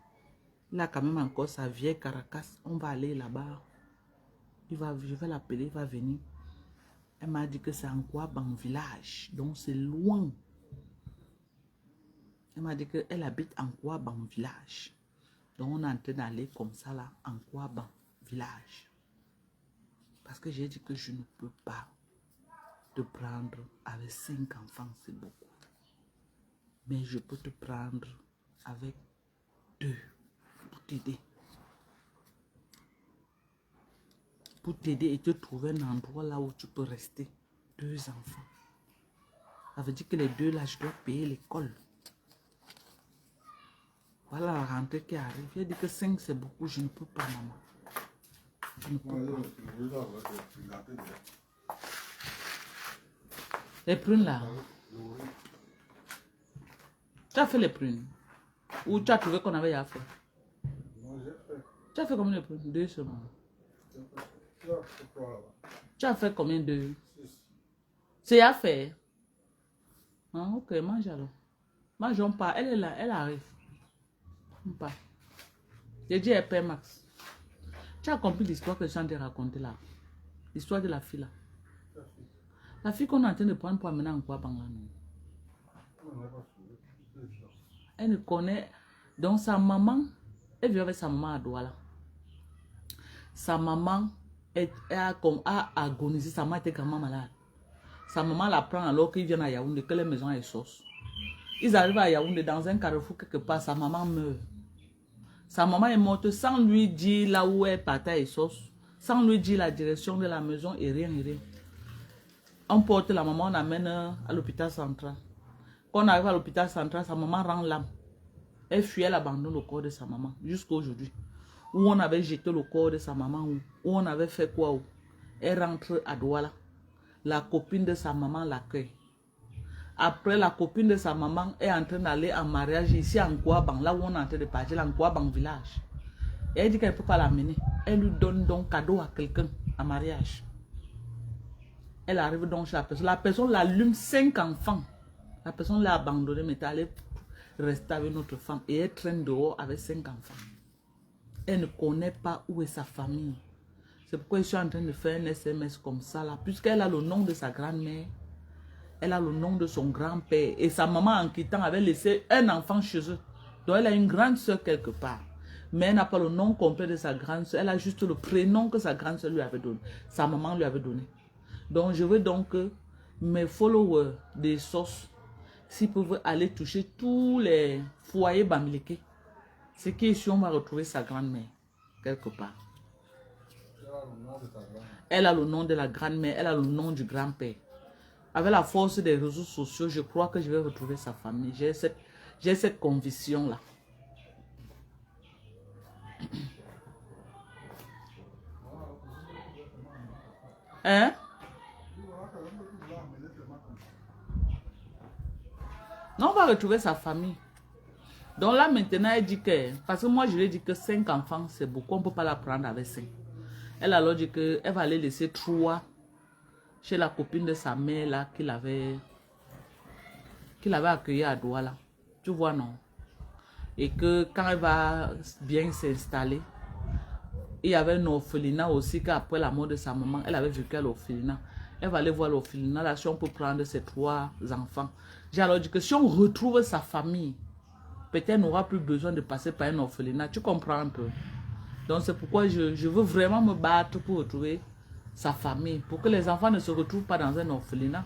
Il a quand même encore sa vieille Caracas. On va aller là-bas. Je vais l'appeler, il va venir. Elle m'a dit que c'est en Kouabang village. Donc c'est loin. Elle m'a dit qu'elle habite en Kouabang village. Donc on est en train d'aller comme ça là, en Kouabang village. Parce que j'ai dit que je ne peux pas te prendre avec 5 enfants, c'est beaucoup. Mais je peux te prendre avec 2. Pour t'aider. Pour t'aider et te trouver un endroit là où tu peux rester. 2 enfants. Ça veut dire que les 2 là, je dois payer l'école. Voilà la rentrée qui arrive. J'ai dit que 5 c'est beaucoup, je ne peux pas, maman. Je ne peux pas. Les prunes là. Tu as fait les prunes? Ou tu as trouvé qu'on avait à faire? Tu as fait combien de prunes? 2 seulement. Tu as fait combien de... C'est à faire. Ah, ok, mange alors. Mangeons pas. Elle est là, elle arrive. Pas. J'ai dit elle paie Max. Tu as compris l'histoire que je suis en train de raconter là? L'histoire de la fille là. La fille qu'on est en train de prendre pour amener en quoi Bangla. Elle ne connaît. Donc sa maman, elle vit avec sa maman à Douala. Sa maman a agonisé. Sa maman était vraiment malade. Sa maman la prend alors qu'ils viennent à Yaoundé, que les maisons est sauce. Ils arrivent à Yaoundé dans un carrefour quelque part, sa maman meurt. Sa maman est morte sans lui dire là où elle partait à sauce, sans lui dire la direction de la maison et rien. On porte la maman, on amène à l'hôpital central. Quand on arrive à l'hôpital central, sa maman rend l'âme. Elle fuit, elle abandonne le corps de sa maman jusqu'à aujourd'hui. Où on avait jeté le corps de sa maman, où on avait fait quoi? Elle rentre à Douala. La copine de sa maman l'accueille. Après, la copine de sa maman est en train d'aller en mariage ici en Kouabang, là où on est en train de partir, en Kouabang village. Et elle dit qu'elle ne peut pas l'amener. Elle lui donne donc cadeau à quelqu'un en mariage. Elle arrive donc chez la personne. La personne l'allume 5 enfants. La personne l'a abandonné, mais est allée rester avec notre femme et elle traîne dehors avec 5 enfants. Elle ne connaît pas où est sa famille. C'est pourquoi je suis en train de faire un SMS comme ça là, puisqu'elle a le nom de sa grand-mère, elle a le nom de son grand-père et sa maman en quittant avait laissé un enfant chez eux. Donc elle a une grande soeur quelque part. Mais elle n'a pas le nom complet de sa grande soeur. Elle a juste le prénom que sa grande soeur lui avait donné. Sa maman lui avait donné. Donc je veux donc que mes followers des sources, s'ils peuvent aller toucher tous les foyers bamiliqués, c'est qu'ici on va retrouver sa grand-mère quelque part. Elle a le nom de la grand-mère, elle a le nom du grand-père. Avec la force des réseaux sociaux, je crois que je vais retrouver sa famille. J'ai cette conviction-là. Hein? Non, on va retrouver sa famille. Donc là, maintenant, elle dit que... Parce que moi, je lui ai dit que 5 enfants, c'est beaucoup. On ne peut pas la prendre avec 5. Elle a alors dit qu'elle va aller laisser 3 chez la copine de sa mère, là, qu'il avait accueilli à Douala. Tu vois, non? Et que quand elle va bien s'installer, il y avait un orphelinat aussi, qu'après la mort de sa maman, elle avait vécu à l'orphelinat. Elle va aller voir l'orphelinat, là, si on peut prendre ses 3 enfants. J'ai alors dit que si on retrouve sa famille, peut-être n'aura plus besoin de passer par un orphelinat. Tu comprends un peu? Donc c'est pourquoi je veux vraiment me battre pour retrouver sa famille. Pour que les enfants ne se retrouvent pas dans un orphelinat.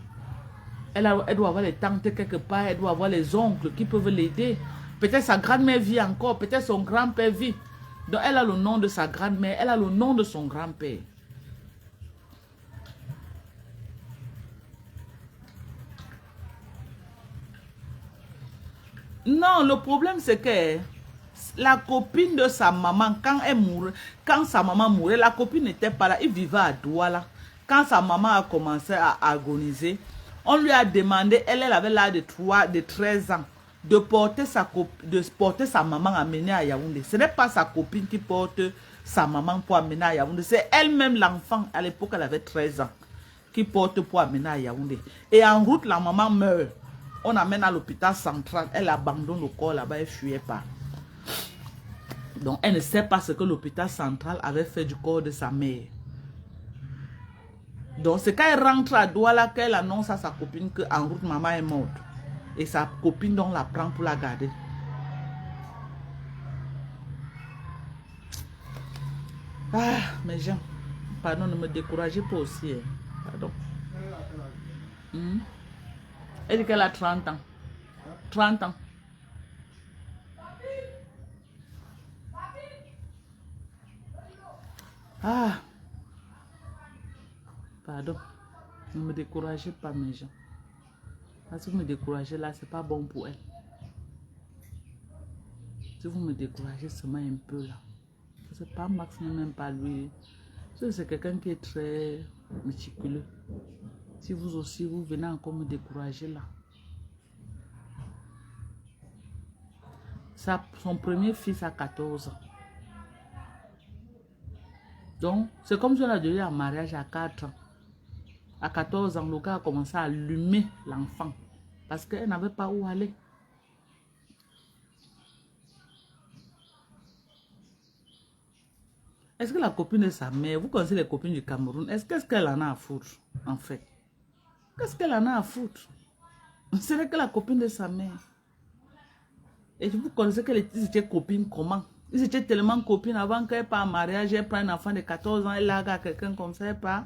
Elle doit avoir les tantes quelque part. Elle doit avoir les oncles qui peuvent l'aider. Peut-être sa grand-mère vit encore. Peut-être son grand-père vit. Donc elle a le nom de sa grand-mère. Elle a le nom de son grand-père. Non, le problème c'est que la copine de sa maman, quand sa maman mourait, la copine n'était pas là, il vivait à Douala. Quand sa maman a commencé à agoniser, on lui a demandé, elle avait l'âge de 13 ans, de porter sa maman amener à Yaoundé. Ce n'est pas sa copine qui porte sa maman pour amener à Yaoundé, c'est elle-même l'enfant, à l'époque elle avait 13 ans, qui porte pour amener à Yaoundé. Et en route, la maman meurt. On amène à l'hôpital central, elle abandonne le corps là-bas, elle fuyait pas. Donc, elle ne sait pas ce que l'hôpital central avait fait du corps de sa mère. Donc, c'est quand elle rentre à Douala qu'elle annonce à sa copine qu'en route, maman est morte. Et sa copine, donc, la prend pour la garder. Ah, mes gens, pardon, ne me découragez pas aussi. Hein. Pardon. Elle dit qu'elle a 30 ans. 30 ans. Ah. Pardon. Ne me découragez pas, mes gens. Parce que vous me découragez là, c'est pas bon pour elle. Si vous me découragez seulement un peu là. C'est pas Max, même pas lui. C'est quelqu'un qui est très méticuleux. Si vous aussi, vous venez encore me décourager là. Son premier fils a 14 ans. Donc, c'est comme si on a donné un mariage à 4 ans. À 14 ans, le gars a commencé à allumer l'enfant. Parce qu'elle n'avait pas où aller. Est-ce que la copine de sa mère, vous connaissez les copines du Cameroun, qu'est-ce qu'elle en a à foutre, en fait? Qu'est-ce qu'elle en a à foutre? Ce n'est que la copine de sa mère. Et vous connaissez qu'elles étaient copines comment? Ils étaient tellement copines avant qu'elle parte en mariage, elle prend un enfant de 14 ans, elle largue à quelqu'un comme ça, elle part.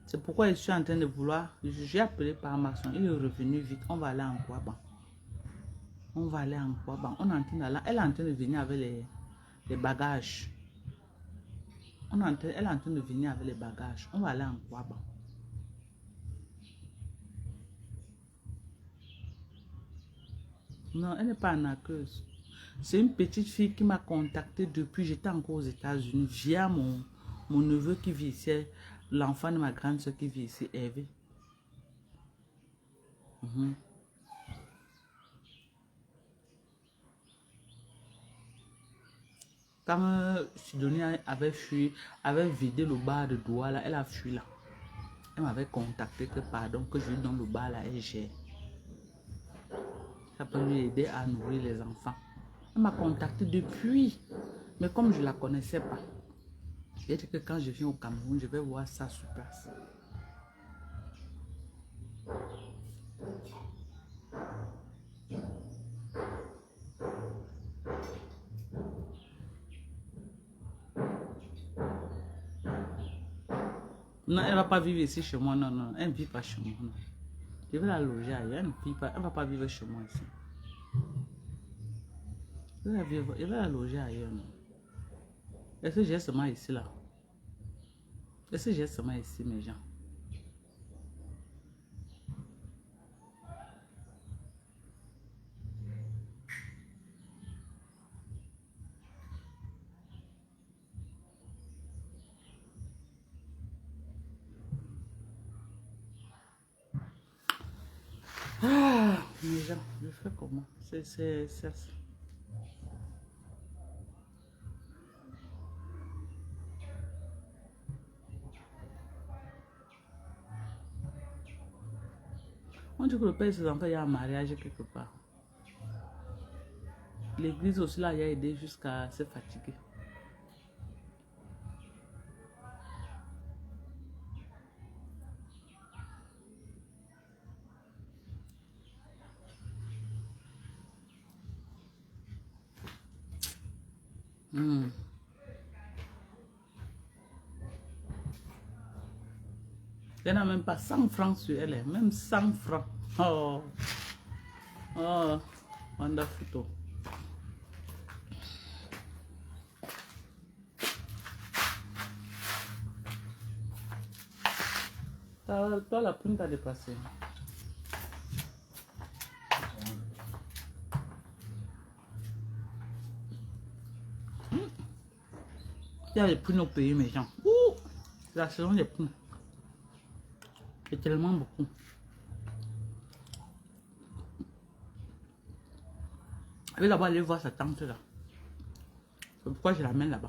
C'est pourquoi je suis en train de vouloir, j'ai appelé par Maxon, il est revenu vite, on va aller en Kouaban. On va aller en Kouaban. Elle est en train de venir avec les bagages. Elle est en train de venir avec les bagages. On va aller en Kouaban. Non, elle n'est pas en aqueuse. C'est une petite fille qui m'a contacté depuis, j'étais encore aux États-Unis, via mon neveu qui vit ici, l'enfant de ma grande soeur qui vit ici, Hervé. Quand Sidonie avait vidé le bar de Douala, elle a fui là. Elle m'avait contacté que pardon, que je lui donne le bar là et j'ai. Ça peut lui aider à nourrir les enfants. Elle m'a contacté depuis. Mais comme je ne la connaissais pas, j'ai dit que quand je viens au Cameroun, je vais voir ça sur place. Non, elle ne va pas vivre ici chez moi. Non, non, elle ne vit pas chez moi. Non. Je vais la loger ailleurs. Elle ne va pas vivre chez moi ici. Je vais la loger ailleurs. Non. Est-ce que j'ai seulement ici là? Est-ce que j'ai seulement ici, mes gens? Ah, mes gens, je fais comment? C'est ça. On dit que le père de ses enfants, il y a un mariage quelque part. L'église aussi, là, il a aidé jusqu'à se fatiguer. Elle n'a même pas 100 francs sur elle, hein. Même 100 francs. Oh, oh, wonderful. Toi, la prune t'a dépassé. Il y a les prunes au pays, mes gens. Ouh, la saison des prunes. C'est tellement beaucoup. Elle va là-bas aller voir sa tante là. C'est pourquoi je l'amène là-bas.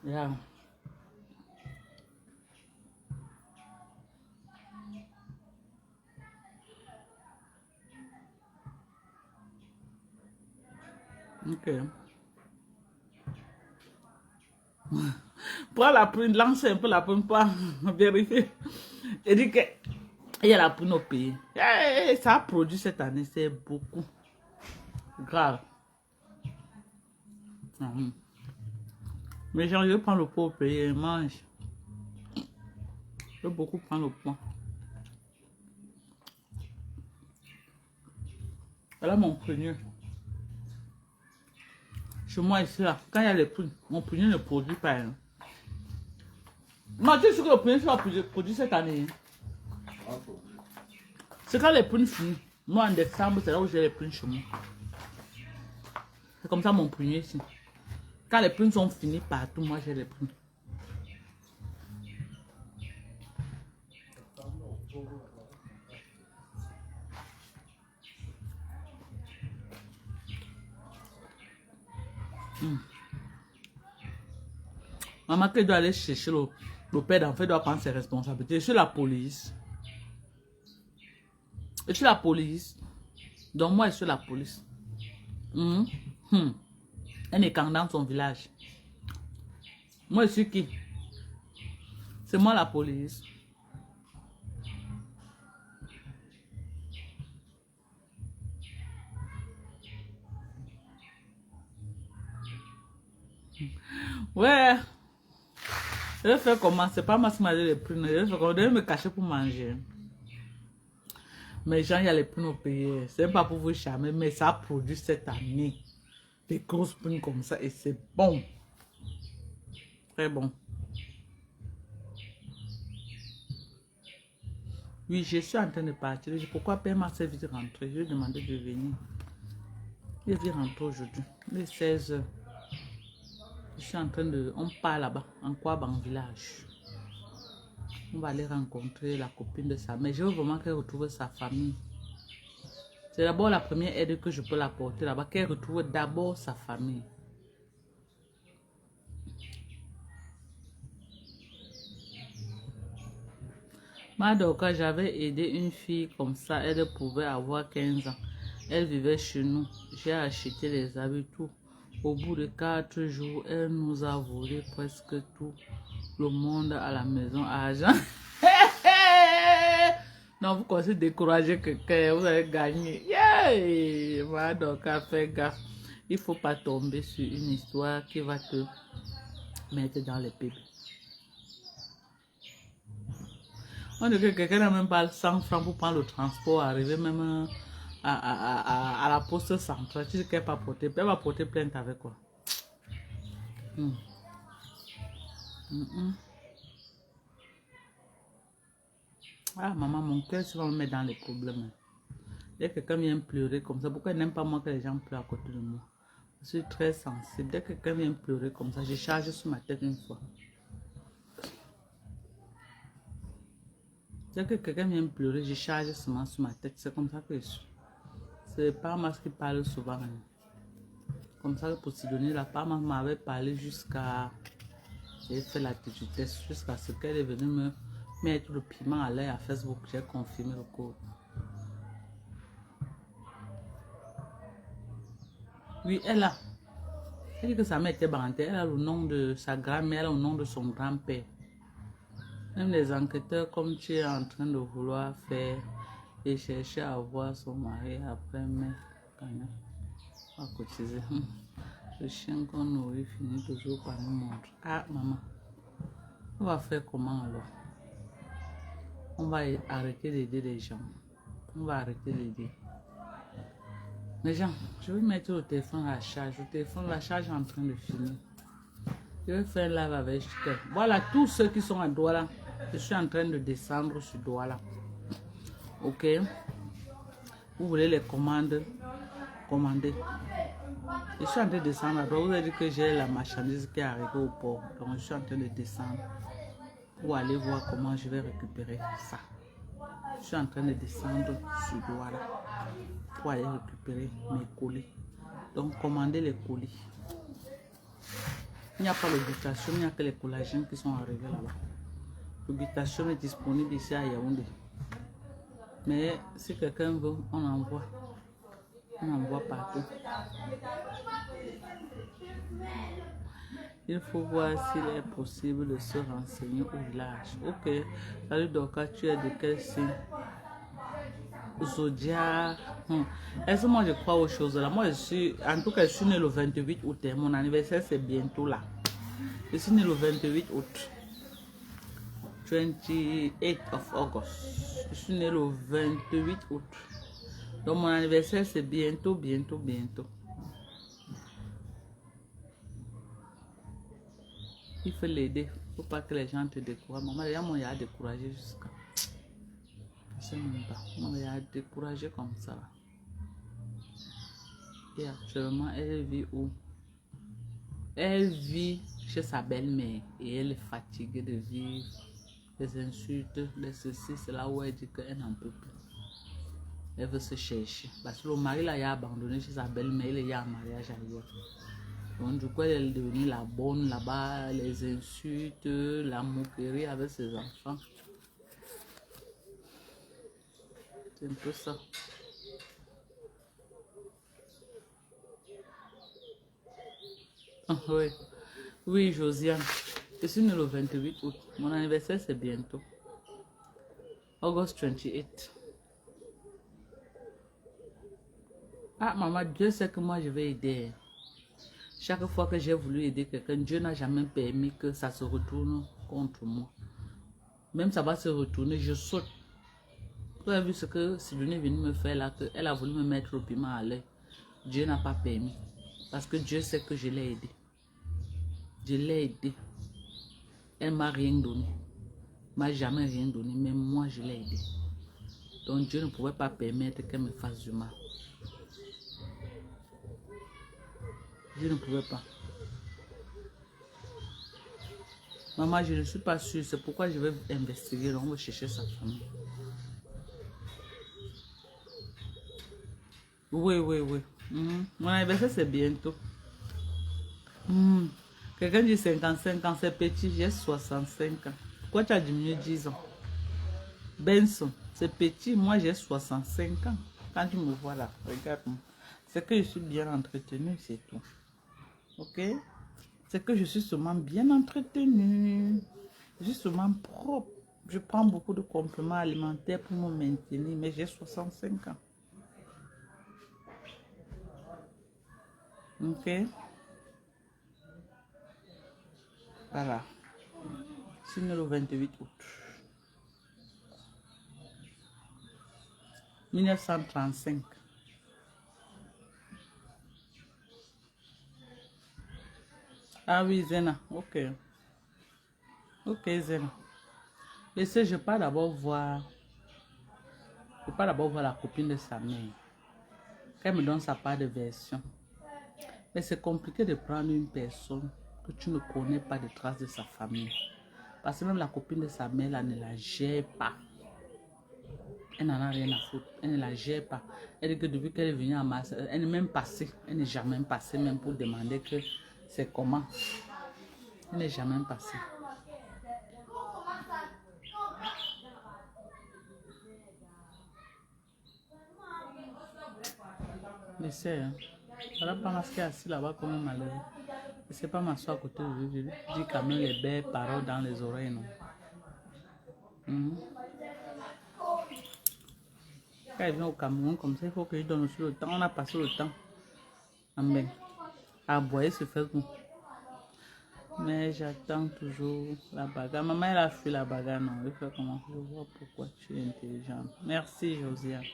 Yeah. Ok. Prends la prune, lance un peu la prune pour vérifier. Et dit que il y a la prune au pays. Hey, ça a produit cette année, c'est beaucoup. Grave. Mais genre, je prends le pot au pays et mange. Je veux beaucoup prendre le poids. Voilà mon prunier. Chez moi ici, là, quand il y a les prunes, mon prunier ne produit pas. Hein. Non, tu sais que le prunier soit produit cette année. Hein. C'est quand les prunes finissent. Moi, en décembre, c'est là où j'ai les prunes chez moi. C'est comme ça mon prunier ici. Quand les prunes sont finies partout, moi j'ai les prunes. Maman, qui doit aller chercher le père d'enfant, doit prendre ses responsabilités. Je suis la police. Je suis la police. Donc moi, je suis la police. Elle est dans son village. Moi, je suis qui? C'est moi la police. Ouais. Je vais faire comment? C'est pas moi qui m'a dit les prunes. Je vais me cacher pour manger. Mais gens, il y a les prunes au pays. C'est pas pour vous charmer, mais ça a produit cette année. Des grosses prunes comme ça et c'est bon. Très bon. Oui, je suis en train de partir. Pourquoi Père m'a vite rentrer? Je lui ai demandé de venir. Il vient rentrer aujourd'hui. Il est 16 h. Je suis en train de... On part là-bas, en Kwabang village. On va aller rencontrer la copine de sa mère. Je veux vraiment qu'elle retrouve sa famille. C'est d'abord la première aide que je peux l'apporter là-bas. Qu'elle retrouve d'abord sa famille. Quand j'avais aidé une fille comme ça, elle pouvait avoir 15 ans. Elle vivait chez nous. J'ai acheté les habits, tout. Au bout de 4 jours, elle nous a volé presque tout le monde à la maison à argent. Non, vous commencez à décourager quelqu'un, vous allez gagner. Yeah! Madoka, fais gaffe. Il ne faut pas tomber sur une histoire qui va te mettre dans les pipes. On dit que quelqu'un n'a même pas 100 francs pour prendre le transport, arriver même à la poste centrale. Tu sais qu'elle va porter, elle va porter plainte avec quoi? Ah maman, mon cœur va me mettre dans les problèmes. Dès que quelqu'un vient pleurer comme ça, pourquoi elle n'aime pas moi que les gens pleurent à côté de moi? Je suis très sensible. Dès que quelqu'un vient pleurer comme ça, je charge sur ma tête une fois. Dès que quelqu'un vient pleurer, je charge seulement sur ma tête. C'est comme ça que je suis. C'est pas moi qui parle souvent. Comme ça, pour se donner la part, maman m'avait parlé jusqu'à... J'ai fait la vitesse jusqu'à ce qu'elle est venue me mettre le piment à l'air à Facebook. J'ai confirmé le code. Oui, elle a. Elle dit que sa mère était bandée. Elle a le nom de sa grand-mère, elle a le nom de son grand-père. Même les enquêteurs, comme tu es en train de vouloir faire et chercher à voir son mari après, mais quand même, on va cotiser. Le chien qu'on nourrit finit toujours par nous montrer. Ah, maman, on va faire comment alors? On va arrêter d'aider les gens. On va arrêter d'aider. Les gens, je vais mettre le téléphone à la charge. Le téléphone, la charge est en train de finir. Je vais faire un live avec toi. Voilà, tous ceux qui sont à Douala. Je suis en train de descendre sur Douala. Ok? Vous voulez les commander? Commandez. Je suis en train de descendre à Douala. Vous avez dit que j'ai la marchandise qui est arrivée au port. Donc, je suis en train de descendre pour aller voir comment je vais récupérer ça. Je suis en train de descendre sur Douala pour aller récupérer mes colis. Donc, commandez les colis. Il n'y a pas l'obligation, il n'y a que les collagènes qui sont arrivés là-bas. L'obligation est disponible ici à Yaoundé. Mais si quelqu'un veut, on envoie. On envoie partout. Il faut voir s'il est possible de se renseigner au village. Ok. Salut Doka, tu es de quel signe? Zodiac. Est-ce que moi je crois aux choses là? Moi je suis, en tout cas je suis né le 28 août. Mon anniversaire c'est bientôt là. Je suis né le 28 août. 28 of August. Je suis né le 28 août. Donc mon anniversaire c'est bientôt. Il faut l'aider. Il ne faut pas que les gens te découragent. Maman, les gens m'ont découragé jusqu'à... Je sais même pas. On m'a découragé comme ça. Et actuellement, elle vit où? Elle vit chez sa belle-mère. Et elle est fatiguée de vivre les insultes, les ceci. C'est là où elle dit qu'elle n'en peut plus. Elle veut se chercher. Parce que le mari l'a abandonné chez sa belle-mère. Il est en mariage ailleurs. Donc du coup, elle est devenue la bonne là-bas. Les insultes, la moquerie avec ses enfants. C'est un peu ça. Oui, oui, Josiane. Je suis née le 28 août. Mon anniversaire, c'est bientôt. August 28. Ah, maman, Dieu sait que moi, je vais aider. Chaque fois que j'ai voulu aider quelqu'un, Dieu n'a jamais permis que ça se retourne contre moi. Même ça va se retourner, je saute. Vous avez vu ce que Sidonie est venue me faire là, elle a voulu me mettre le piment à l'air. Dieu n'a pas permis. Parce que Dieu sait que je l'ai aidé. Je l'ai aidé. Elle m'a rien donné. Elle m'a jamais rien donné, mais moi je l'ai aidé. Donc Dieu ne pouvait pas permettre qu'elle me fasse du mal. Dieu ne pouvait pas. Maman, je ne suis pas sûre. C'est pourquoi je vais investiguer. Donc on va chercher sa famille. Oui, oui, oui. Mon anniversaire, c'est bientôt. Quelqu'un dit 55 ans, c'est petit, j'ai 65 ans. Pourquoi tu as diminué 10 ans? Benson, c'est petit, moi j'ai 65 ans. Quand tu me vois là, regarde-moi. C'est que je suis bien entretenue, c'est tout. Ok? C'est que je suis seulement bien entretenue. Je suis seulement propre. Je prends beaucoup de compléments alimentaires pour me maintenir, mais j'ai 65 ans. Ok? Voilà. Je suis né le 28 août 1935. Ah oui, Zena. Ok. Ok, Zena. Laissez, je pars d'abord voir. Je pars d'abord voir la copine de sa mère. Qu'elle me donne sa part de version. Mais c'est compliqué de prendre une personne que tu ne connais pas de traces de sa famille. Parce que même la copine de sa mère, là, ne la gère pas. Elle n'en a rien à foutre. Elle ne la gère pas. Elle dit que depuis qu'elle est venue à Mars, elle n'est même passée. Elle n'est jamais passée même pour demander que c'est comment. Elle n'est jamais passée. Je sais, hein. Voilà pas masqué assis là-bas comme un malheureux. Je ne sais pas m'asseoir à côté de lui. Je dis quand même les belles paroles dans les oreilles, non. Quand il vient au Cameroun comme ça, il faut que je donne aussi le temps. On a passé le temps à boire ce Facebook. Mais j'attends toujours la bagarre. Maman, elle a fui la bagarre, non. Je fais comment? Je vois pourquoi tu es intelligente. Merci, Josiane.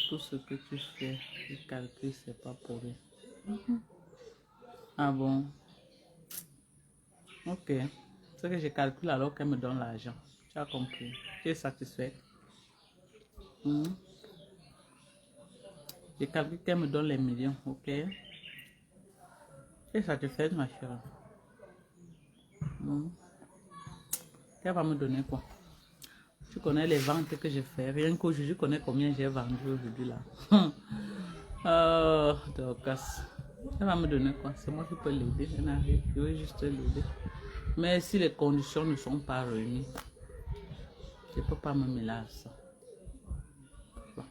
Tout ce que tu fais, le calcul, c'est pas pour rien. Ah bon? Ok. C'est que je calcule alors qu'elle me donne l'argent. Tu as compris? Tu es satisfait? Je calcule qu'elle me donne les millions, ok? Tu es satisfaite, ma chérie? Elle va me donner quoi? Tu connais les ventes que je fais. Rien qu'aujourd'hui, je connais combien j'ai vendu aujourd'hui là. Oh, Dorcas. Elle va me donner quoi? C'est moi qui peux l'aider. Elle n'arrive. Je veux juste l'aider. Mais si les conditions ne sont pas réunies, je ne peux pas me mêler à ça. Bon.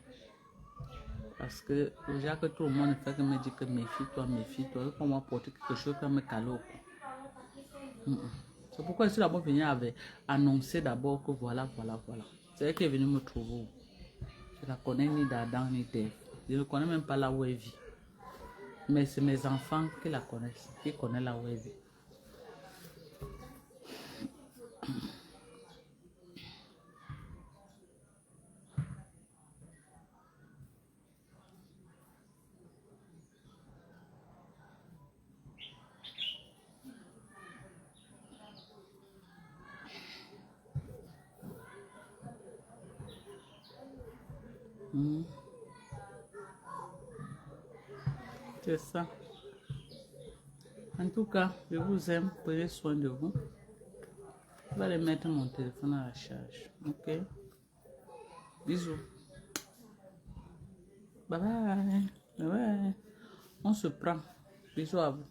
Parce que déjà que tout le monde fait que me dit que méfie-toi, comment porter quelque chose comme me caler au cou. C'est pourquoi je suis d'abord venu avec annoncer d'abord que voilà. C'est elle qui est venue me trouver. Je la connais ni d'Adam ni d'Ève. Je ne connais même pas là où elle vit. Mais c'est mes enfants qui la connaissent, qui connaissent là où elle vit. C'est ça. En tout cas, je vous aime. Prenez soin de vous. Je vais aller mettre mon téléphone à la charge. Ok? Bisous. Bye bye. Bye bye. On se prend. Bisous à vous.